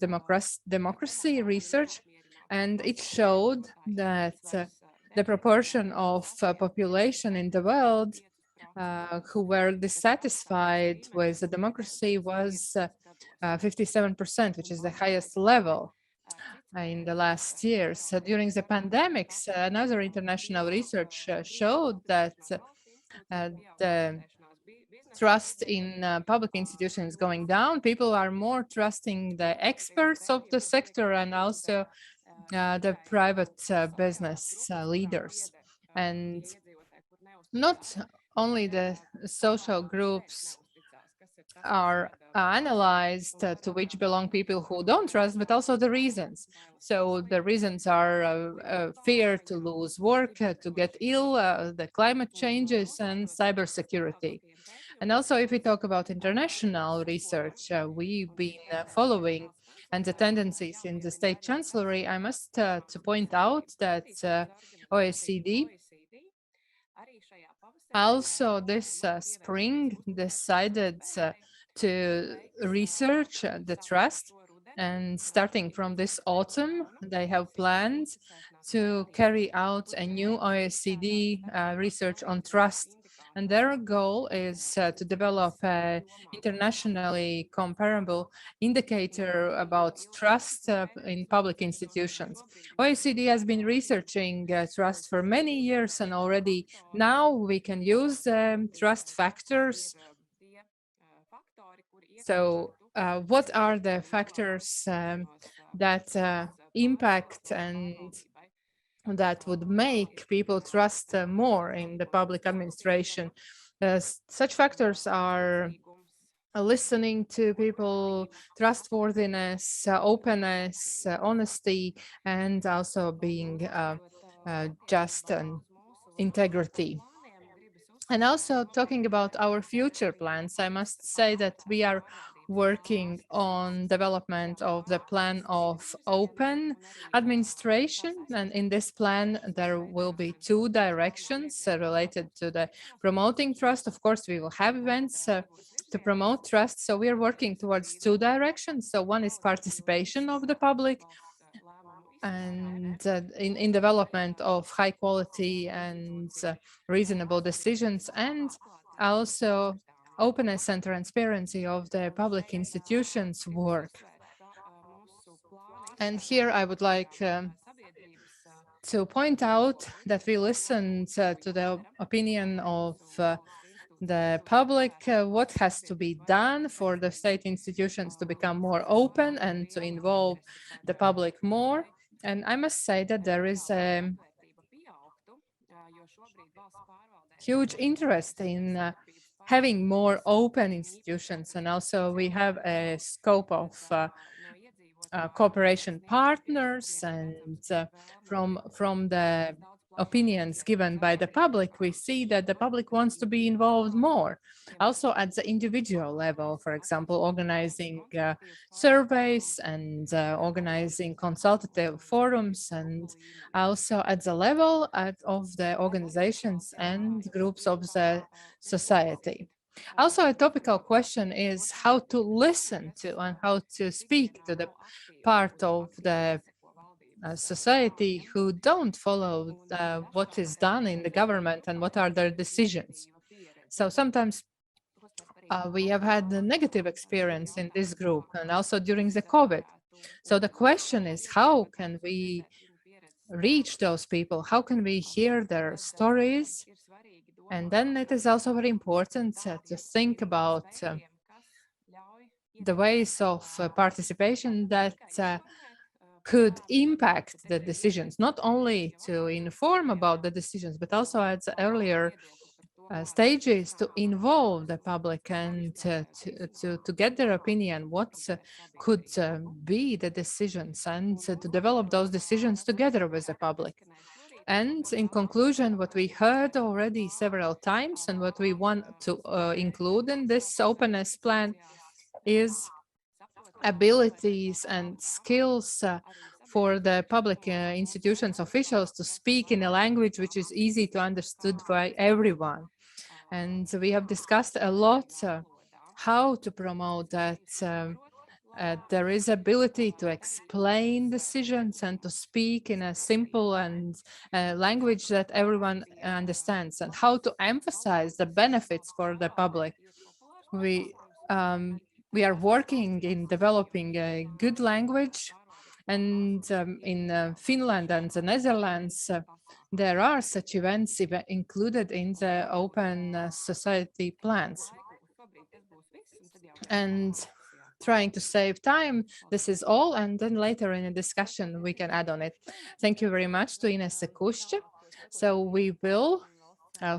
democracy research, and it showed that the proportion of population in the world who were dissatisfied with the democracy was 57%, which is the highest level in the last years. So during the pandemics, another international research showed that the trust in public institutions is going down. People are more trusting the experts of the sector and also the private business leaders. And not only the social groups are analyzed to which belong people who don't trust, but also the reasons. So the reasons are fear to lose work, to get ill, the climate changes, and cybersecurity. And also, if we talk about international research, we've been following and the tendencies in the state chancellery. I must to point out that OECD also this spring decided to research the trust, and starting from this autumn, they have planned to carry out a new OECD research on trust. And their goal is to develop an internationally comparable indicator about trust in public institutions. OECD has been researching trust for many years, and already now we can use trust factors. So what are the factors that impact and that would make people trust more in the public administration? Such factors are listening to people, trustworthiness, openness, honesty, and also being just and integrity. And also talking about our future plans, I must say that we are working on development of the plan of open administration. And in this plan, there will be two directions related to the promoting trust. Of course, we will have events to promote trust. So we are working towards two directions. So one is participation of the public and in development of high quality and reasonable decisions, and also openness and transparency of the public institutions' work. And here I would like to point out that we listened to the opinion of the public, what has to be done for the state institutions to become more open and to involve the public more. And I must say that there is a huge interest in having more open institutions. And also we have a scope of cooperation partners, and from the opinions given by the public, we see that the public wants to be involved more. Also at the individual level, for example, organizing surveys and organizing consultative forums, and also at the level of the organizations and groups of the society. Also, a topical question is how to listen to and how to speak to the part of the society who don't follow what is done in the government and what are their decisions. So sometimes we have had a negative experience in this group and also during the COVID. So the question is, how can we reach those people? How can we hear their stories? And then it is also very important to think about the ways of participation that could impact the decisions, not only to inform about the decisions, but also at the earlier stages to involve the public and to get their opinion, what could be the decisions, and to develop those decisions together with the public. And in conclusion, what we heard already several times and what we want to include in this openness plan is abilities and skills for the public institutions officials to speak in a language which is easy to understood by everyone. And we have discussed a lot how to promote that. There is ability to explain decisions and to speak in a simple and language that everyone understands, and how to emphasize the benefits for the public. We are working in developing a good language, and in Finland and the Netherlands, there are such events included in the open society plans. And trying to save time, this is all, and then later in a discussion we can add on it. Thank you very much to Inese Kušķe. So we will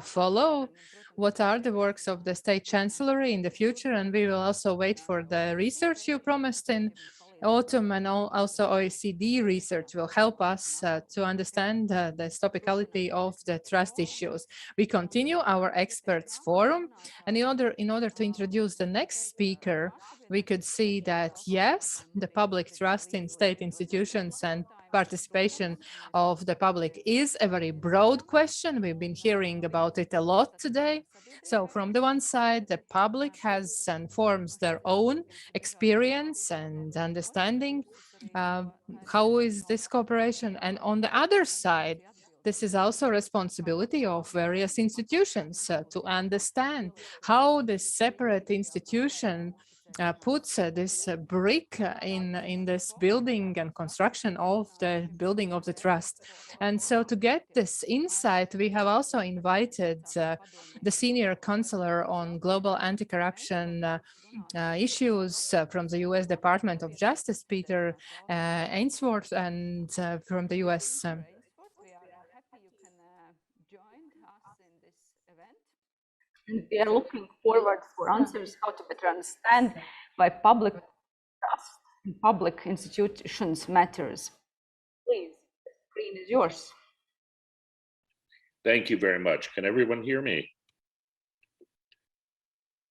follow what are the works of the State Chancellery in the future, and we will also wait for the research you promised in autumn, and also OECD research will help us to understand the topicality of the trust issues. We continue our experts forum, and in order to introduce the next speaker, we could see that yes, the public trust in state institutions and participation of the public is a very broad question. We've been hearing about it a lot today. So from the one side, the public has and forms their own experience and understanding. How is this cooperation? And on the other side, this is also responsibility of various institutions to understand how this separate institution puts this brick in this building and construction of the building of the trust. And so to get this insight, we have also invited the senior counselor on global anti-corruption issues from the US Department of Justice, Peter Ainsworth, and from the US. We are happy you can join us in this event. And we are looking forward for answers how to better understand why public trust in public institutions matters. Please, the screen is yours. Thank you very much. Can everyone hear me?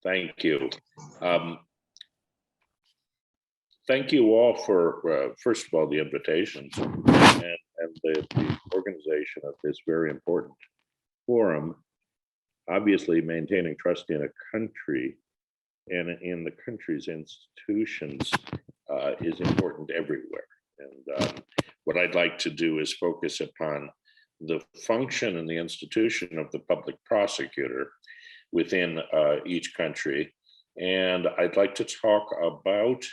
Thank you. Thank you all for, first of all, the invitations and the organization of this very important forum. Obviously, maintaining trust in a country and in the country's institutions is important everywhere. And what I'd like to do is focus upon the function and the institution of the public prosecutor within each country. And I'd like to talk about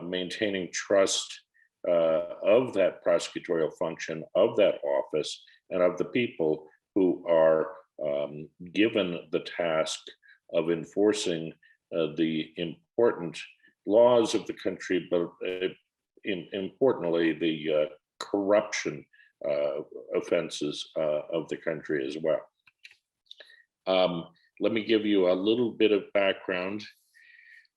maintaining trust of that prosecutorial function, of that office, and of the people who are given the task of enforcing the important laws of the country, but importantly, the corruption offenses of the country as well. Let me give you a little bit of background.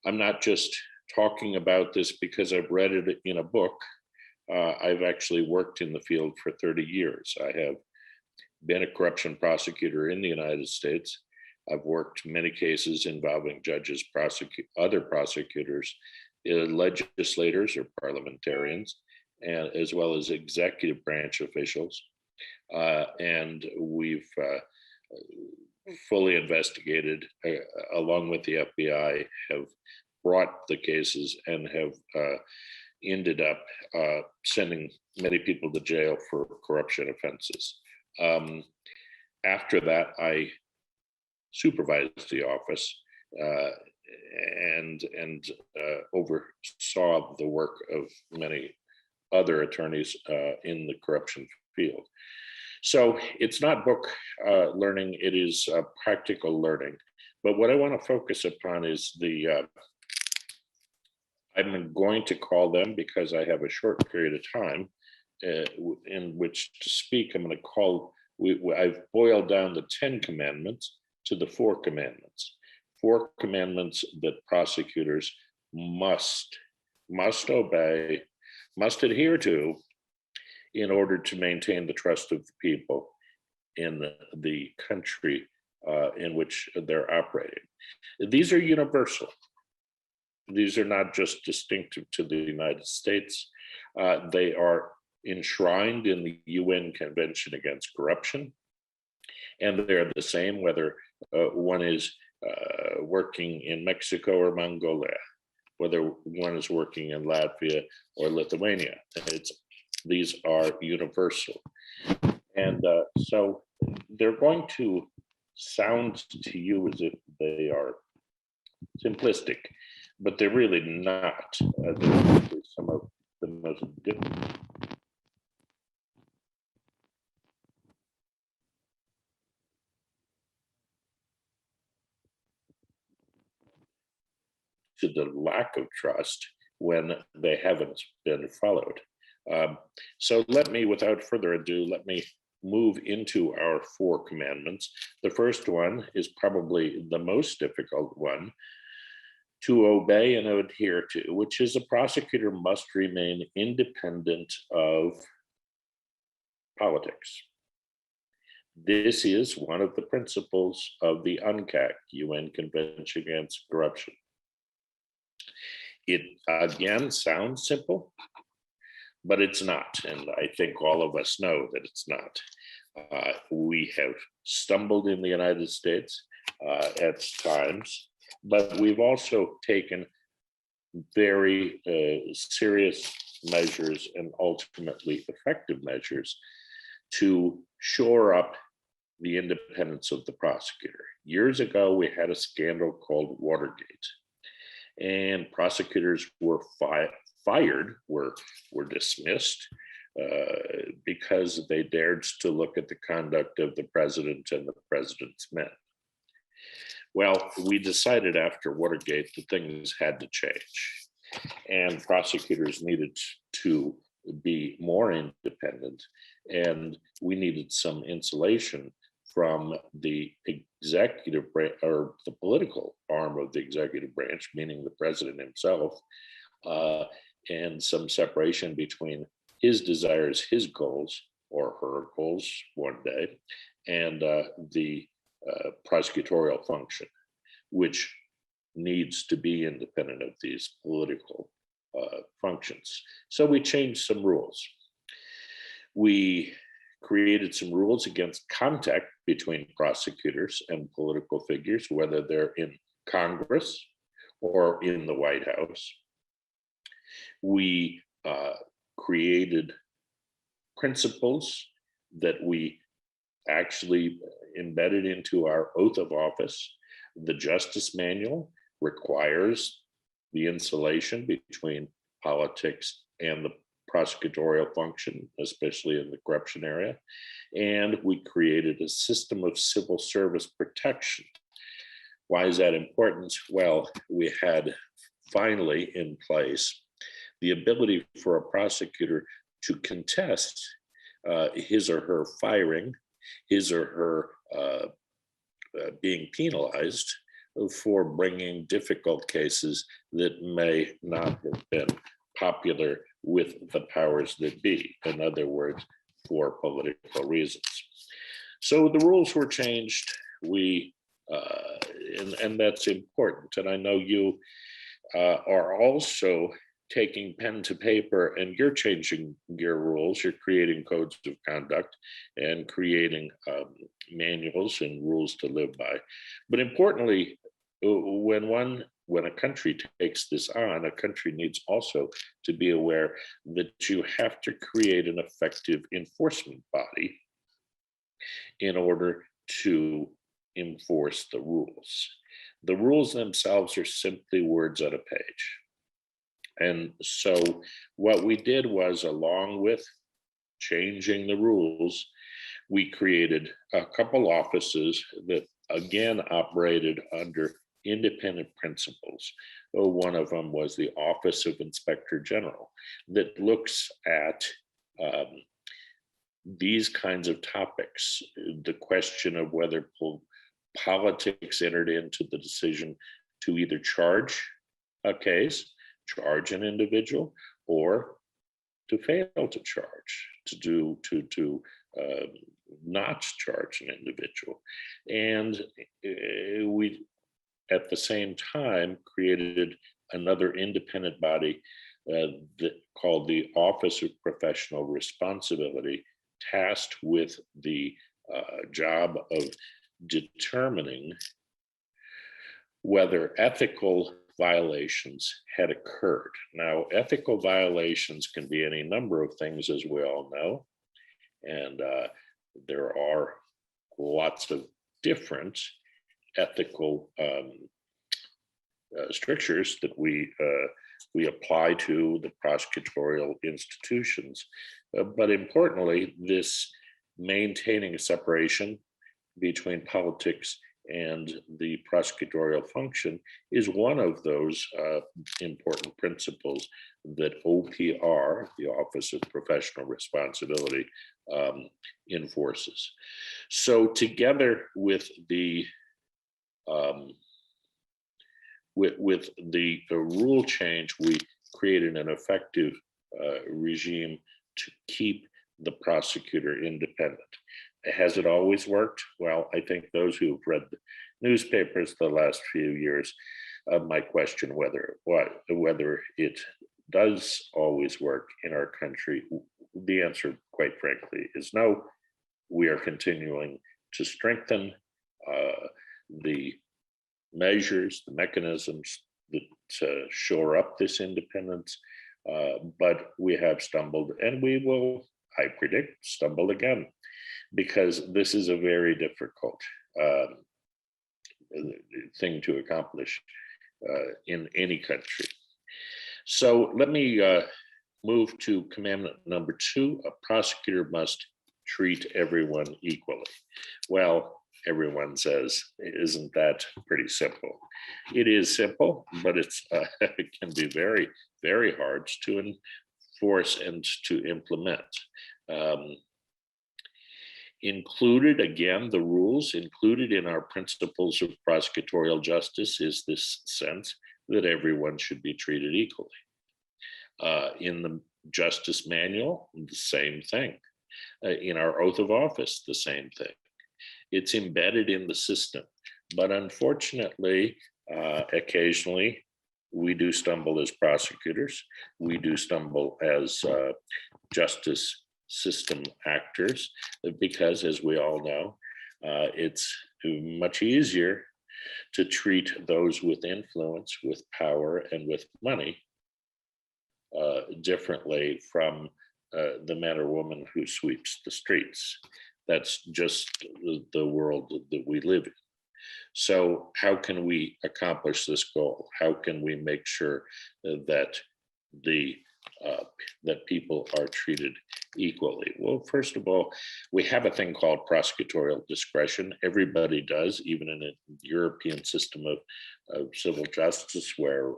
I'm not just talking about this because I've read it in a book. I've actually worked in the field for 30 years. I have been a corruption prosecutor in the United States. I've worked many cases involving judges, other prosecutors, legislators or parliamentarians, and as well as executive branch officials. And we've fully investigated, along with the FBI, have brought the cases and have ended up sending many people to jail for corruption offenses. After that, I supervised the office and oversaw the work of many other attorneys in the corruption field. So it's not book learning, it is practical learning. But what I want to focus upon is the, I'm going to call them, because I have a short period of time in which to speak, I'm going to call, I've boiled down the 10 commandments to the 4 commandments. 4 commandments that prosecutors must obey, must adhere to in order to maintain the trust of the people in the country in which they're operating. These are universal. These are not just distinctive to the United States. They are enshrined in the UN Convention Against Corruption, and they're the same whether one is working in Mexico or Mongolia, whether one is working in Latvia or Lithuania. These are universal. And so they're going to sound to you as if they are simplistic, but they're really not. They're actually some of the most difficult. To the lack of trust when they haven't been followed. So let me, without further ado, let me move into our 4 commandments. The first one is probably the most difficult one to obey and adhere to, which is a prosecutor must remain independent of politics. This is one of the principles of the UNCAC, UN Convention Against Corruption. It again sounds simple, but it's not. And I think all of us know that it's not. We have stumbled in the United States at times, but we've also taken very serious measures and ultimately effective measures to shore up the independence of the prosecutor. Years ago, we had a scandal called Watergate, and prosecutors were fired, were dismissed because they dared to look at the conduct of the president and the president's men. Well, we decided after Watergate that things had to change, and prosecutors needed to be more independent, and we needed some insulation from the executive branch, or the political arm of the executive branch, meaning the president himself, and some separation between his desires, his goals, or her goals one day, and the prosecutorial function, which needs to be independent of these political functions. So we changed some rules. We created some rules against contact between prosecutors and political figures, whether they're in Congress or in the White House. We created principles that we actually embedded into our oath of office. The Justice Manual requires the insulation between politics and the prosecutorial function, especially in the corruption area. And we created a system of civil service protection. Why is that important? Well, we had finally in place the ability for a prosecutor to contest his or her firing, his or her being penalized for bringing difficult cases that may not have been popular with the powers that be. In other words, for political reasons. So the rules were changed. And that's important. And I know you are also taking pen to paper, and you're changing your rules. You're creating codes of conduct and creating manuals and rules to live by. But importantly, when a country takes this on, a country needs also to be aware that you have to create an effective enforcement body in order to enforce the rules. The rules themselves are simply words on a page. And so what we did was, along with changing the rules, we created a couple offices that again operated under independent principles. One of them was the Office of Inspector General that looks at these kinds of topics, the question of whether politics entered into the decision to either charge a case, charge an individual, or to fail to charge, to not charge an individual. And we, at the same time, created another independent body called the Office of Professional Responsibility, tasked with the job of determining whether ethical violations had occurred. Now, ethical violations can be any number of things, as we all know, and there are lots of different ethical strictures that we apply to the prosecutorial institutions. But importantly, this maintaining a separation between politics and the prosecutorial function is one of those important principles that OPR, the Office of Professional Responsibility, enforces. So together with the rule change, we created an effective regime to keep the prosecutor independent. Has it always worked? Well, I think those who've read the newspapers the last few years might question whether it does always work in our country. The answer, quite frankly, is no. We are continuing to strengthen the measures, the mechanisms that shore up this independence, but we have stumbled, and we will, I predict, stumble again, because this is a very difficult thing to accomplish in any country. So let me move to commandment number 2. A prosecutor must treat everyone equally. Well, everyone says, isn't that pretty simple? It is simple, but it can be very, very hard to enforce and to implement. Included, again, the rules included in our principles of prosecutorial justice is this sense that everyone should be treated equally. In the Justice Manual, the same thing. In our oath of office, the same thing. It's embedded in the system. But unfortunately, Occasionally, we do stumble as prosecutors. We do stumble as justice system actors, because, as we all know, it's much easier to treat those with influence, with power, and with money differently from the man or woman who sweeps the streets. That's just the world that we live in. So how can we accomplish this goal? How can we make sure that that people are treated equally? Well, first of all, we have a thing called prosecutorial discretion. Everybody does, even in a European system of civil justice, where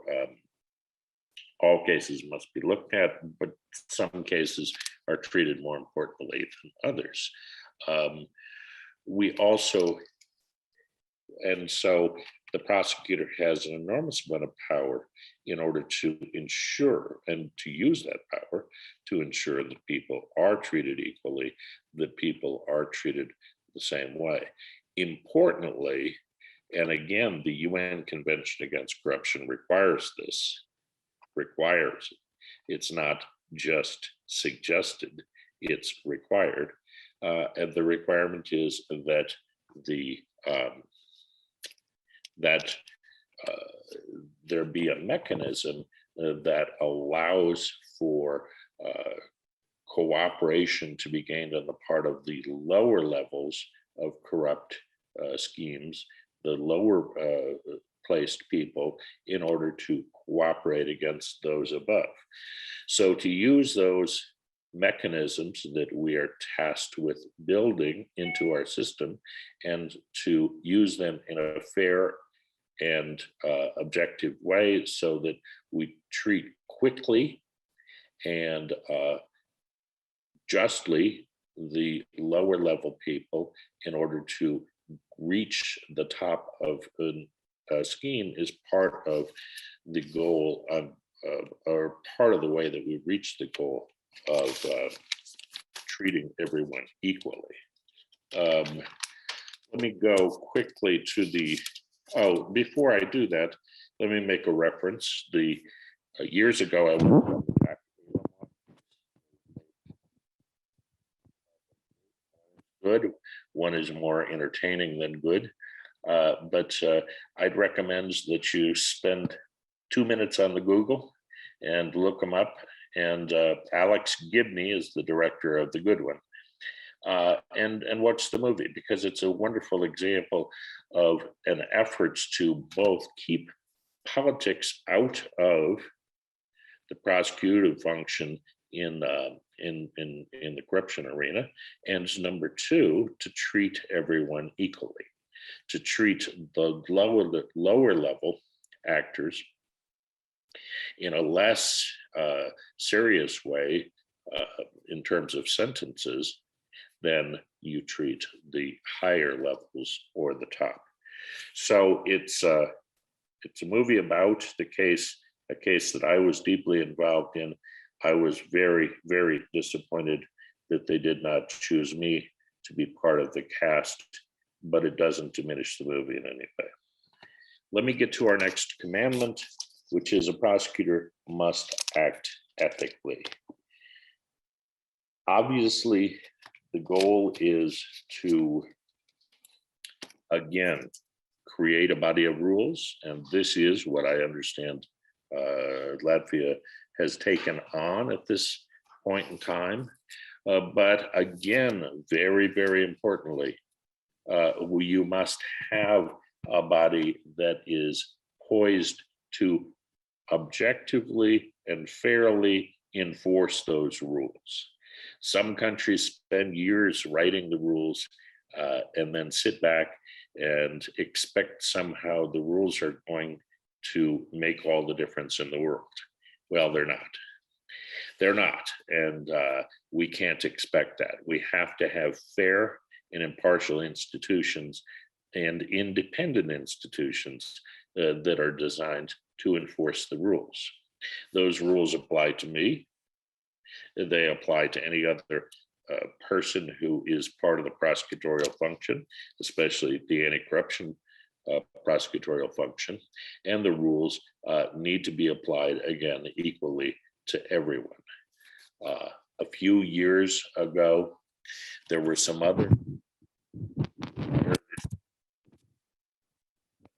all cases must be looked at, but some cases are treated more importantly than others. We also, and so the prosecutor has an enormous amount of power in order to ensure, and to use that power to ensure that people are treated equally, that people are treated the same way. Importantly, and again, the UN Convention Against Corruption requires this, requires it. It's not just suggested, it's required. And the requirement is that there be a mechanism that allows for cooperation to be gained on the part of the lower levels of corrupt schemes, the lower placed people, in order to cooperate against those above. So to use those mechanisms that we are tasked with building into our system, and to use them in a fair and objective way, so that we treat quickly and justly the lower level people in order to reach the top of a scheme, is part of the goal of, or part of the way that we reach the goal of treating everyone equally. Let me go quickly to the, before I do that, let me make a reference. The years ago, I was good. One is more entertaining than good, but I'd recommend that you spend 2 minutes on the Google and look them up. And Alex Gibney is the director of the good one. And watch the movie, because it's a wonderful example of an effort to both keep politics out of the prosecutive function in the corruption arena, and number two, to treat everyone equally, to treat the lower level actors in a less serious way in terms of sentences than you treat the higher levels or the top. So it's a movie about a case that I was deeply involved in. I was very, very disappointed that they did not choose me to be part of the cast, but it doesn't diminish the movie in any way. Let me get to our next commandment, which is a prosecutor must act ethically. Obviously, the goal is to, again, create a body of rules, and this is what I understand Latvia has taken on at this point in time. But again, very, very importantly, you must have a body that is poised to objectively and fairly enforce those rules. Some countries spend years writing the rules and then sit back and expect somehow the rules are going to make all the difference in the world. Well, they're not. They're not, and we can't expect that. We have to have fair and impartial institutions and independent institutions that are designed to enforce the rules. Those rules apply to me. They apply to any other person who is part of the prosecutorial function, especially the anti-corruption prosecutorial function, and the rules need to be applied, again, equally to everyone. A few years ago, there were some other.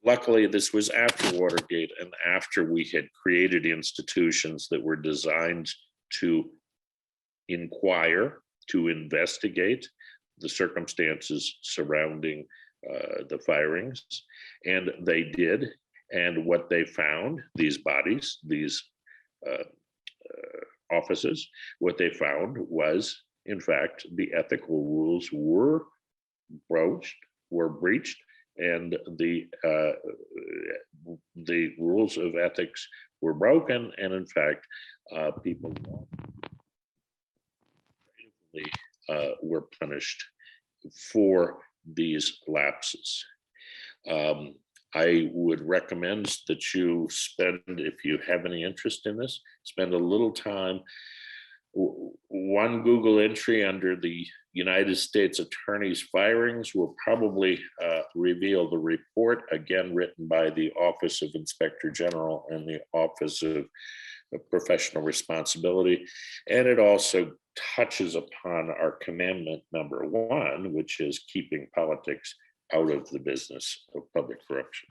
Luckily, this was after Watergate and after we had created institutions that were designed to inquire, to investigate the circumstances surrounding the firings, and they did. And what they found, these bodies, these offices, what they found was, in fact, the ethical rules were breached, and the rules of ethics were broken, and in fact, people were punished for these lapses. I would recommend that you spend, if you have any interest in this, spend a little time. One Google entry under the United States Attorney's firings will probably reveal the report, again written by the Office of Inspector General and the Office of Professional Responsibility. And it also touches upon our commandment number 1, which is keeping politics out of the business of public corruption.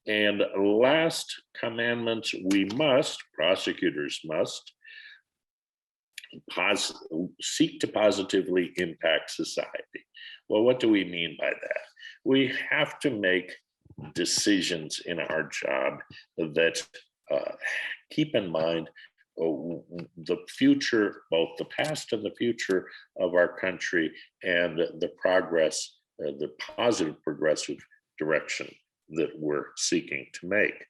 And last commandment, prosecutors must seek to positively impact society. Well, what do we mean by that? We have to make decisions in our job that keep in mind the future, both the past and the future of our country, and the progress, the positive progressive direction that we're seeking to make.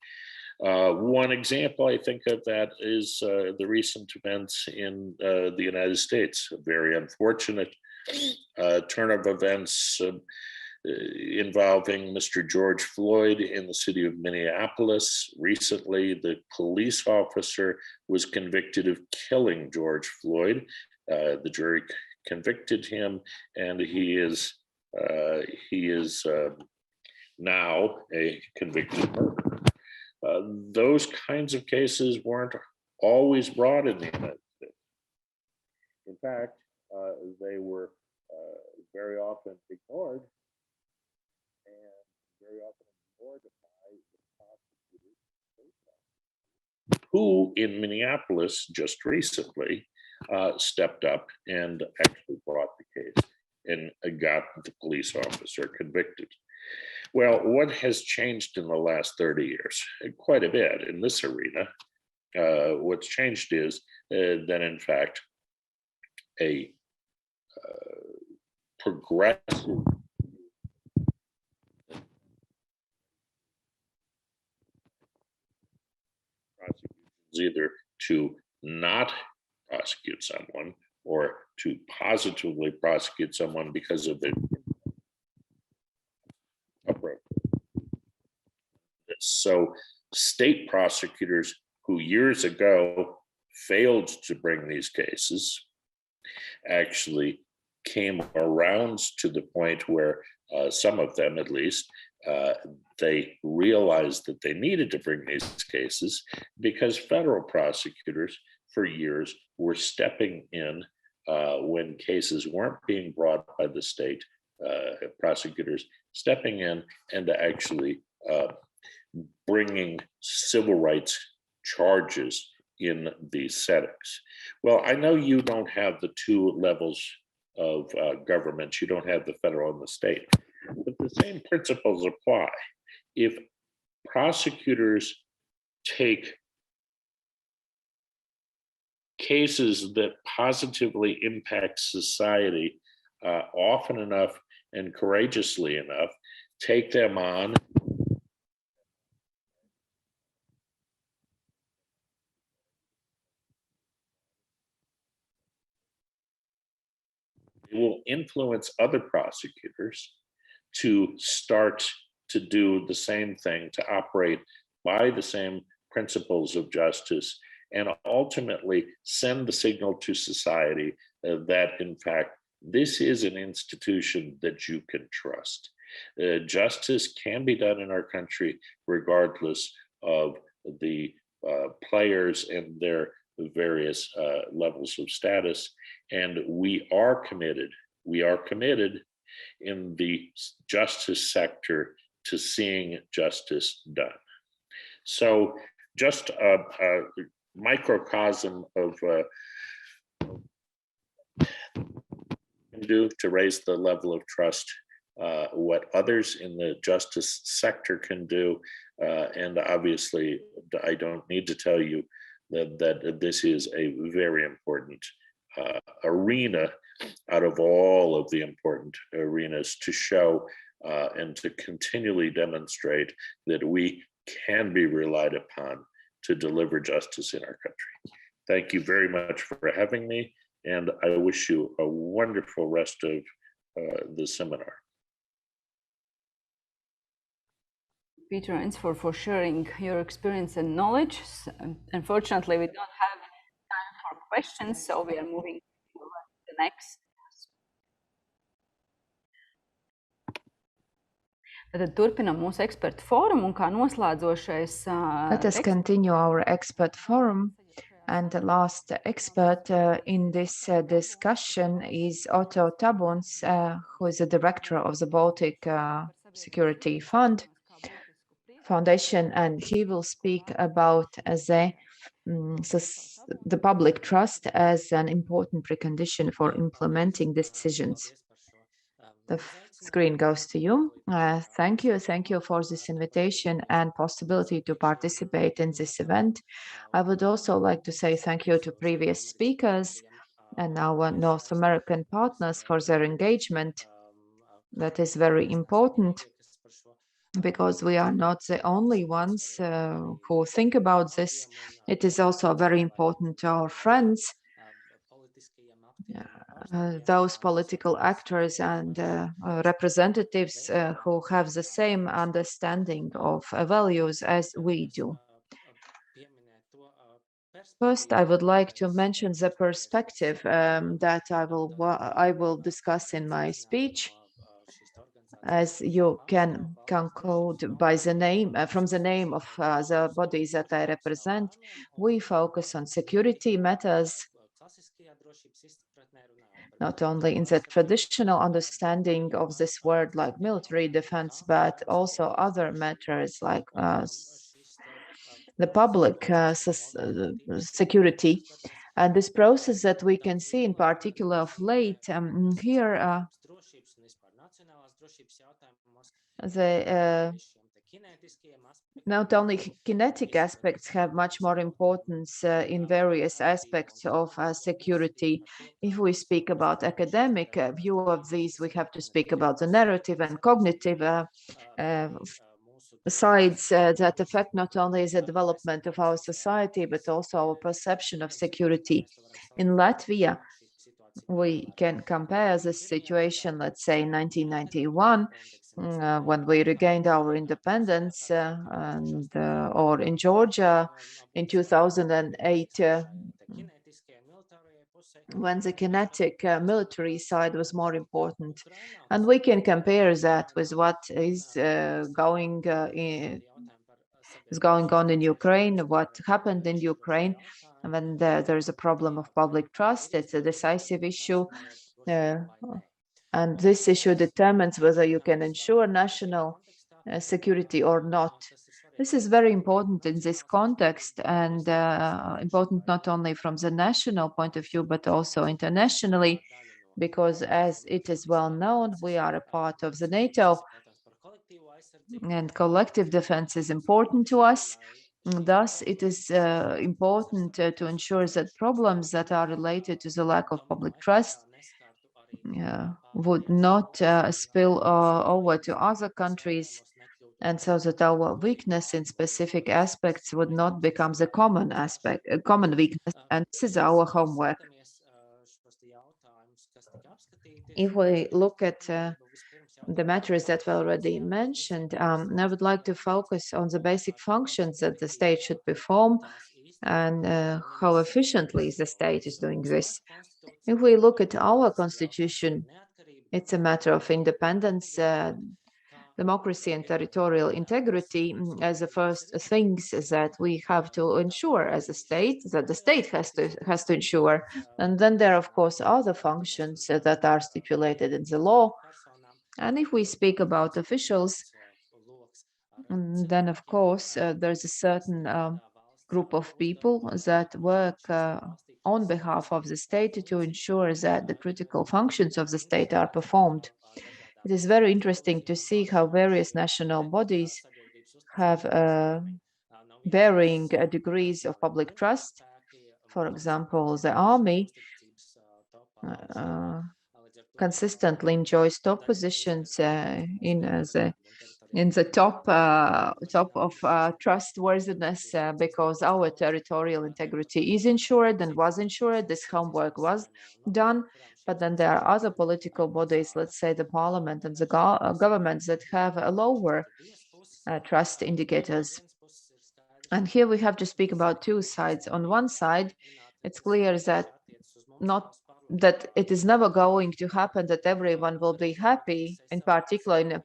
One example I think of that is the recent events in the United States, a very unfortunate turn of events involving Mr. George Floyd in the city of Minneapolis. Recently, the police officer was convicted of killing George Floyd. The jury convicted him, and he is now a convicted murderer. Those kinds of cases weren't always brought in the United States. In fact, they were very often ignored, and very often ignored by the prosecutors who in Minneapolis just recently stepped up and actually brought the case and got the police officer convicted. Well, what has changed in the last 30 years? Quite a bit in this arena. What's changed is that, in fact, a progressive prosecutions, either to not prosecute someone or to positively prosecute someone because of their approach. So state prosecutors who years ago failed to bring these cases actually came around to the point where some of them, at least, they realized that they needed to bring these cases because federal prosecutors for years were stepping in when cases weren't being brought by the state prosecutors, stepping in and actually bringing civil rights charges in these settings. Well, I know you don't have the two levels of government. You don't have the federal and the state, but the same principles apply. If prosecutors take cases that positively impact society often enough and courageously enough, take them on, it will influence other prosecutors to start to do the same thing, to operate by the same principles of justice, and ultimately send the signal to society that, in fact, this is an institution that you can trust. Justice can be done in our country regardless of the players and their various levels of status. And we are committed in the justice sector to seeing justice done. So just a microcosm of do to raise the level of trust, what others in the justice sector can do. And obviously, I don't need to tell you that this is a very important arena out of all of the important arenas to show and to continually demonstrate that we can be relied upon to deliver justice in our country. Thank you very much for having me, and I wish you a wonderful rest of the seminar. Peter Ainsworth, for sharing your experience and knowledge. Unfortunately, we don't have time for questions, so we are moving to the next. Tad turpinam mūsu ekspertu fórumu un kā noslēdzošais. Let us continue our expert forum. And the last expert in this discussion is Otto Tabuns, who is the director of the Baltic Security Foundation, and he will speak about the public trust as an important precondition for implementing decisions. The screen goes to you. Thank you for this invitation and possibility to participate in this event. I would also like to say thank you to previous speakers and our North American partners for their engagement. That is very important, because we are not the only ones who think about this. It is also very important to our friends, those political actors and representatives who have the same understanding of values as we do. First, I would like to mention the perspective that I will discuss in my speech. As you can conclude by the name, from the name of the bodies that I represent, we focus on security matters, not only in the traditional understanding of this word like military defense, but also other matters like the public security. And this process that we can see in particular of late here, not only kinetic aspects have much more importance in various aspects of security. If we speak about academic view of these, we have to speak about the narrative and cognitive sides that affect not only the development of our society, but also our perception of security. In Latvia, we can compare this situation, let's say 1991, when we regained our independence, or in Georgia in 2008, when the kinetic military side was more important. And we can compare that with what is going on in Ukraine, what happened in Ukraine. And when there is a problem of public trust, it's a decisive issue. And this issue determines whether you can ensure national security or not. This is very important in this context, and important not only from the national point of view, but also internationally, because as it is well known, we are a part of the NATO, and collective defense is important to us. Thus, it is important to ensure that problems that are related to the lack of public trust would not spill over to other countries, and so that our weakness in specific aspects would not become the common weakness. And this is our homework. If we look at the matters that were already mentioned, I would like to focus on the basic functions that the state should perform and how efficiently the state is doing this. If we look at our constitution, it's a matter of independence, democracy and territorial integrity as the first things that we have to ensure as a state, that the state has to ensure. And then there are, of course, other functions that are stipulated in the law. And if we speak about officials, then, of course, there's a certain group of people that work on behalf of the state to ensure that the critical functions of the state are performed. It is very interesting to see how various national bodies have varying degrees of public trust. For example, the army consistently enjoys top positions in the top of trustworthiness because our territorial integrity is ensured and was ensured. This homework was done. But then there are other political bodies, let's say the parliament and the governments, that have a lower trust indicators. And here we have to speak about two sides. On one side, it's clear that it is never going to happen that everyone will be happy, in particular in a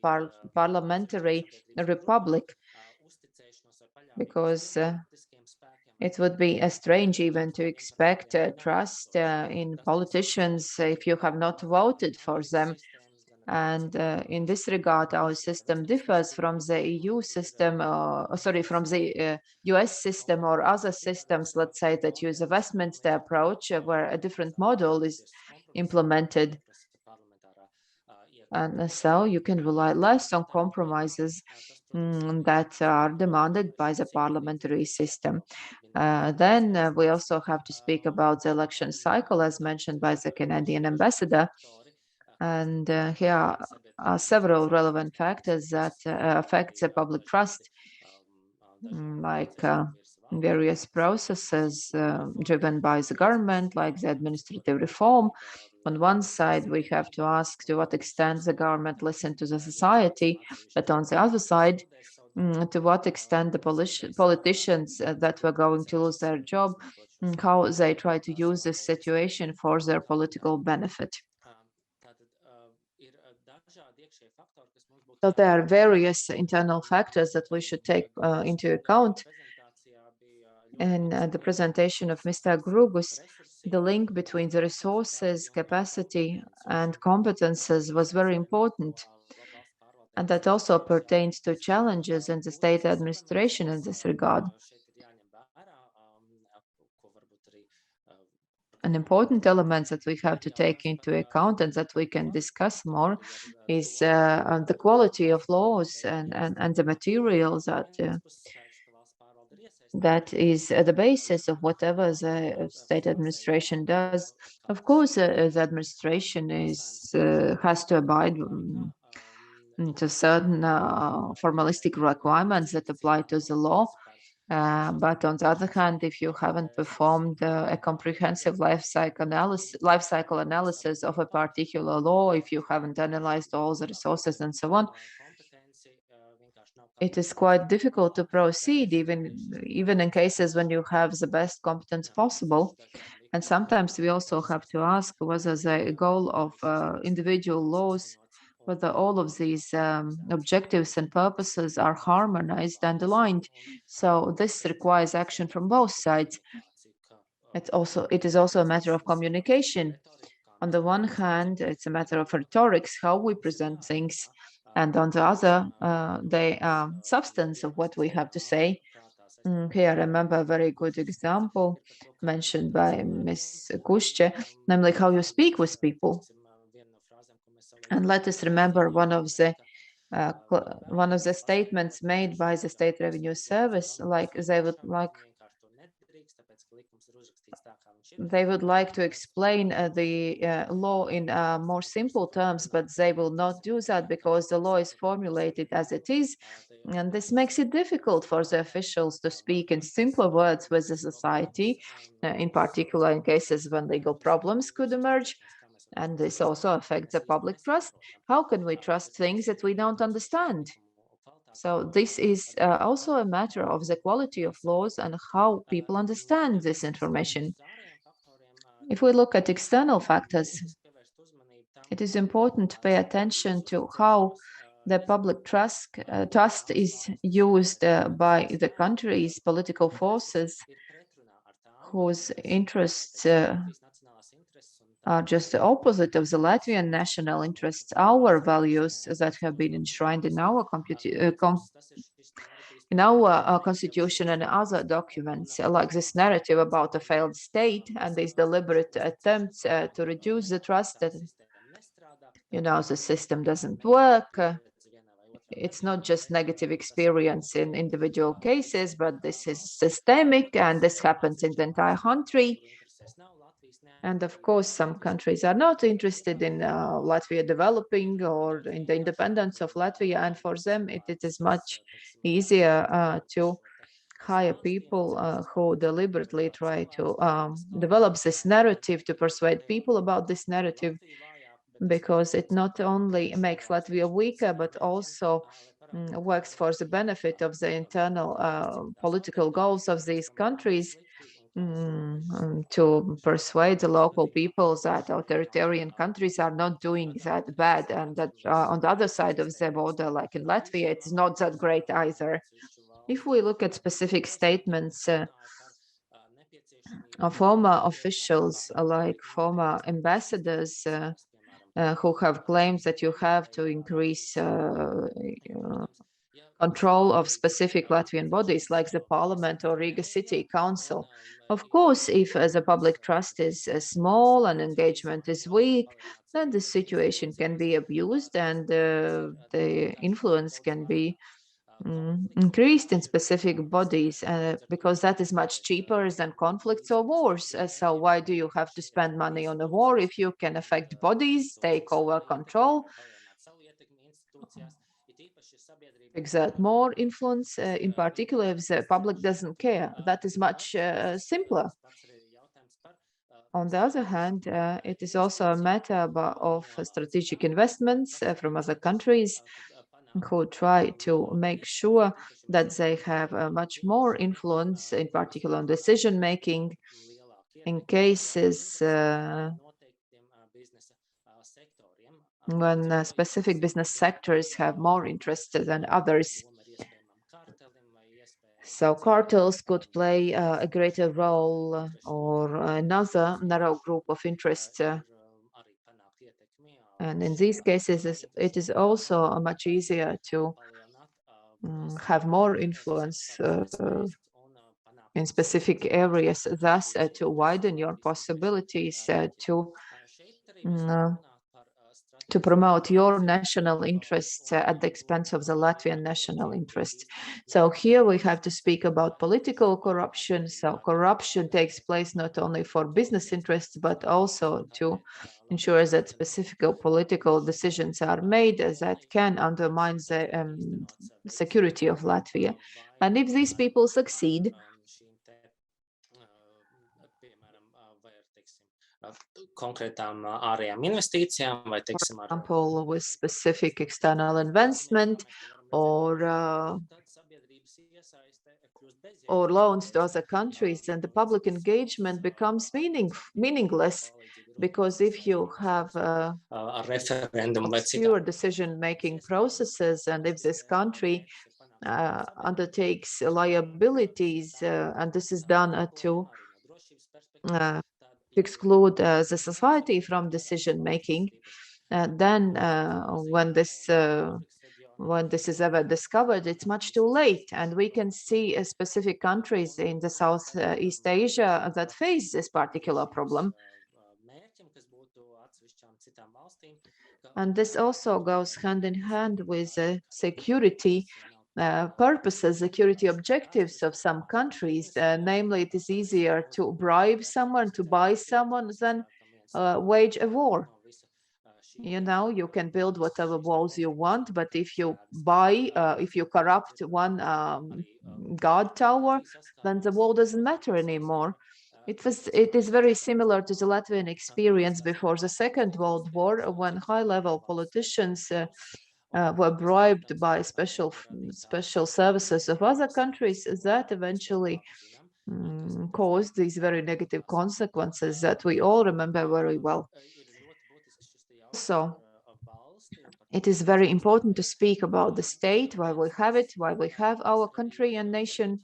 parliamentary republic, because it would be strange even to expect trust in politicians if you have not voted for them. And in this regard, our system differs from the EU system, from the US system or other systems, let's say, that use a Westminster approach, where a different model is implemented. And so you can rely less on compromises that are demanded by the parliamentary system. Then we also have to speak about the election cycle, as mentioned by the Canadian ambassador. And here are several relevant factors that affect the public trust, like various processes driven by the government, like the administrative reform. On one side, we have to ask to what extent the government listened to the society, but on the other side, to what extent the politicians that were going to lose their job, how they try to use this situation for their political benefit. So there are various internal factors that we should take into account. In the presentation of Mr. Grigus, the link between the resources, capacity, and competences was very important. And that also pertains to challenges in the state administration in this regard. An important element that we have to take into account and that we can discuss more is the quality of laws and the materials that is the basis of whatever the state administration does. Of course, the administration has to abide to certain formalistic requirements that apply to the law. But on the other hand, if you haven't performed a comprehensive life cycle analysis of a particular law, if you haven't analyzed all the resources and so on, it is quite difficult to proceed, even in cases when you have the best competence possible. And sometimes we also have to ask whether the goal of individual laws, whether all of these objectives and purposes are harmonized and aligned. So this requires action from both sides. It is also a matter of communication. On the one hand, it's a matter of rhetorics, how we present things, and on the other, the substance of what we have to say. Here I remember a very good example mentioned by Ms. Kušķe, namely how you speak with people. And let us remember one of the statements made by the State Revenue Service, like they would like to explain the law in more simple terms, but they will not do that because the law is formulated as it is. And this makes it difficult for the officials to speak in simpler words with the society, in particular in cases when legal problems could emerge. And this also affects the public trust. How can we trust things that we don't understand? So this is also a matter of the quality of laws and how people understand this information. If we look at external factors, it is important to pay attention to how the public trust is used by the country's political forces whose interests are just the opposite of the Latvian national interests, our values that have been enshrined in our constitution and other documents, like this narrative about a failed state and these deliberate attempts to reduce the trust that, the system doesn't work. It's not just negative experience in individual cases, but this is systemic and this happens in the entire country. And of course, some countries are not interested in Latvia developing or in the independence of Latvia. And for them, it is much easier to hire people who deliberately try to develop this narrative, to persuade people about this narrative, because it not only makes Latvia weaker, but also works for the benefit of the internal political goals of these countries, to persuade the local people that authoritarian countries are not doing that bad, and that on the other side of the border, like in Latvia, it's not that great either. If we look at specific statements of former officials, like former ambassadors, who have claimed that you have to increase control of specific Latvian bodies like the Parliament or Riga City Council. Of course, if the public trust is small and engagement is weak, then the situation can be abused and the influence can be increased in specific bodies, because that is much cheaper than conflicts or wars. So why do you have to spend money on a war if you can affect bodies, take over control, exert more influence, in particular if the public doesn't care? That is much simpler. On the other hand, it is also a matter of strategic investments from other countries who try to make sure that they have much more influence, in particular on decision making, in cases when specific business sectors have more interest than others. So cartels could play a greater role, or another narrow group of interests. And in these cases, it is also much easier to have more influence in specific areas, thus to widen your possibilities to promote your national interests at the expense of the Latvian national interests. So here we have to speak about political corruption. So corruption takes place not only for business interests, but also to ensure that specific political decisions are made that can undermine the security of Latvia. And if these people succeed, konkrētām ārējām investīcijām vai, teiksim, for example, with specific external investment or loans to other countries, and the public engagement becomes meaningless, because if you have obscure decision-making processes, and if this country undertakes liabilities, and this is done to exclude the society from decision making, then when this is ever discovered, it's much too late. And we can see specific countries in the Southeast Asia that face this particular problem. And this also goes hand in hand with security purposes, security objectives of some countries. Namely, it is easier to bribe someone, to buy someone, than wage a war. You can build whatever walls you want, but if you if you corrupt one guard tower, then the wall doesn't matter anymore. It is very similar to the Latvian experience before the Second World War, when high-level politicians were bribed by special services of other countries, that eventually caused these very negative consequences that we all remember very well. So It is very important to speak about the state, why we have it, why we have our country and nation.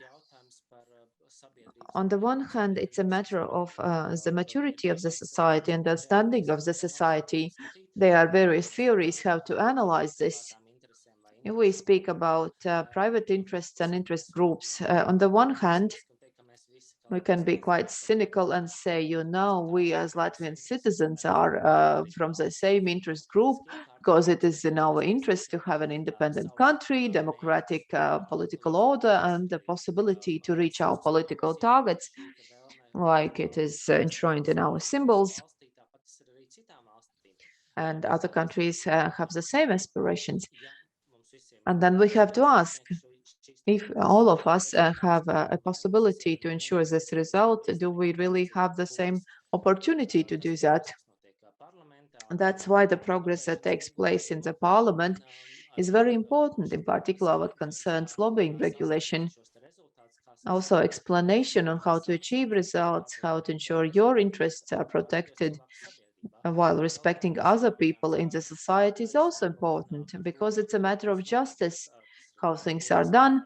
On the one hand, it's a matter of the maturity of the society and the understanding of the society. There are various theories how to analyze this. If we speak about private interests and interest groups, on the one hand, we can be quite cynical and say, you know, we as Latvian citizens are from the same interest group because it is in our interest to have an independent country, democratic political order, and the possibility to reach our political targets, like it is enshrined in our symbols. And other countries have the same aspirations. And then we have to ask, if all of us have a possibility to ensure this result, do we really have the same opportunity to do that? And that's why the progress that takes place in the Parliament is very important, in particular what concerns lobbying regulation. Also, explanation on how to achieve results, how to ensure your interests are protected while respecting other people in the society is also important, because it's a matter of justice, how things are done.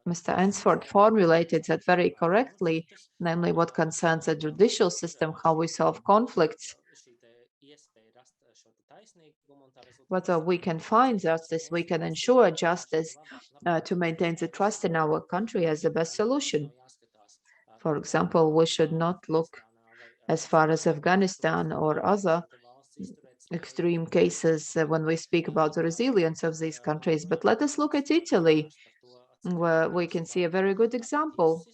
Mr. Ainsworth formulated that very correctly, namely what concerns the judicial system, how we solve conflicts, whether we can find justice, we can ensure justice to maintain the trust in our country as the best solution. For example, we should not look as far as Afghanistan or other extreme cases when we speak about the resilience of these countries, but let us look at Italy, where we can see a very good example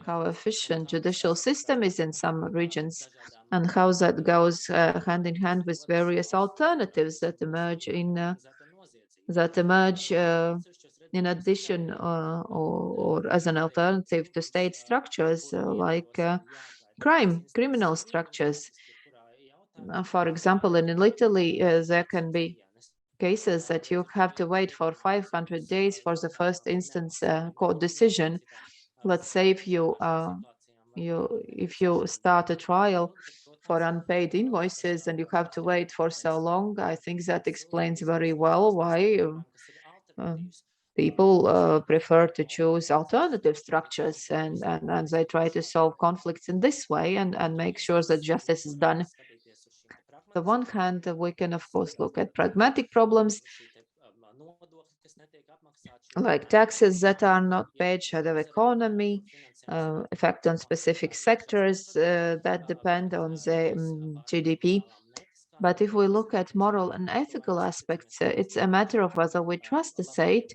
how efficient judicial system is in some regions and how that goes hand in hand with various alternatives that emerge in addition or as an alternative to state structures like criminal structures. For example, in Italy, there can be cases that you have to wait for 500 days for the first instance court decision. Let's say if you start a trial for unpaid invoices and you have to wait for so long, I think that explains very well why people prefer to choose alternative structures and they try to solve conflicts in this way and make sure that justice is done. On the one hand, we can, of course, look at pragmatic problems like taxes that are not paid, shadow economy, effect on specific sectors that depend on the GDP. But if we look at moral and ethical aspects, it's a matter of whether we trust the state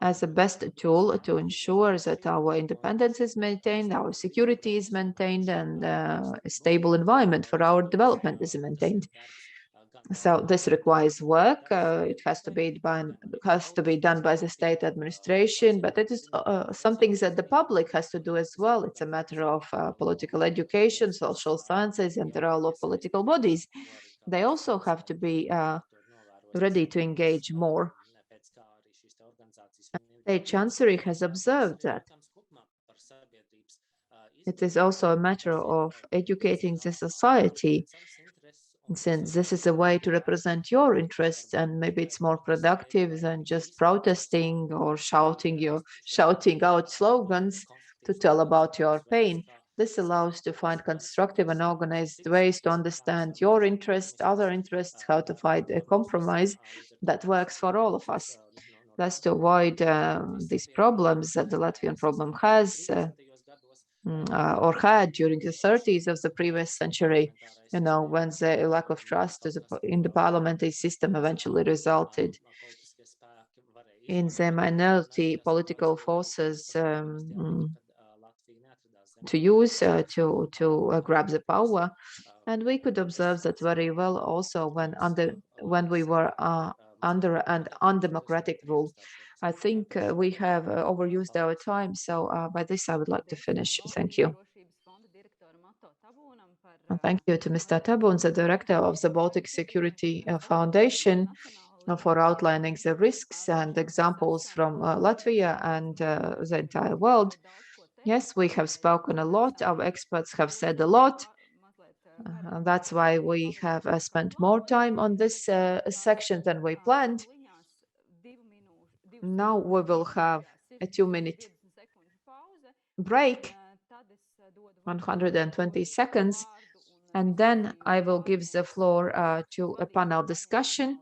as the best tool to ensure that our independence is maintained, our security is maintained, and a stable environment for our development is maintained. So this requires work. It has to be done by the state administration, but it is something that the public has to do as well. It's a matter of political education, social sciences, and the role of political bodies. They also have to be ready to engage more. The Chancellery has observed that it is also a matter of educating the society, since this is a way to represent your interests, and maybe it's more productive than just protesting or shouting out slogans to tell about your pain. This allows to find constructive and organized ways to understand your interests, other interests, how to find a compromise that works for all of us. Thus, to avoid these problems that the Latvian problem has or had during the 30s of the previous century, when the lack of trust in the parliamentary system eventually resulted in the minority political forces to use to grab the power. And we could observe that very well also when we were under an undemocratic rule. I think we have overused our time, so by this I would like to finish. Thank you. Thank you to Mr. Tabuns, the director of the Baltic Security Foundation, for outlining the risks and examples from Latvia and the entire world. Yes, we have spoken a lot. Our experts have said a lot. That's why we have spent more time on this section than we planned. Now we will have a 2-minute break, 120 seconds, and then I will give the floor to a panel discussion,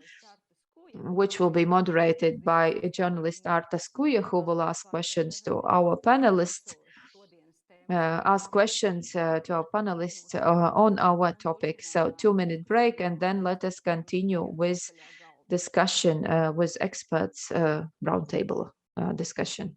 which will be moderated by a journalist Arta Skuja, who will ask questions to our panelists, ask questions to our panelists on our topic. So 2-minute break, and then let us continue with discussion with experts, roundtable discussion.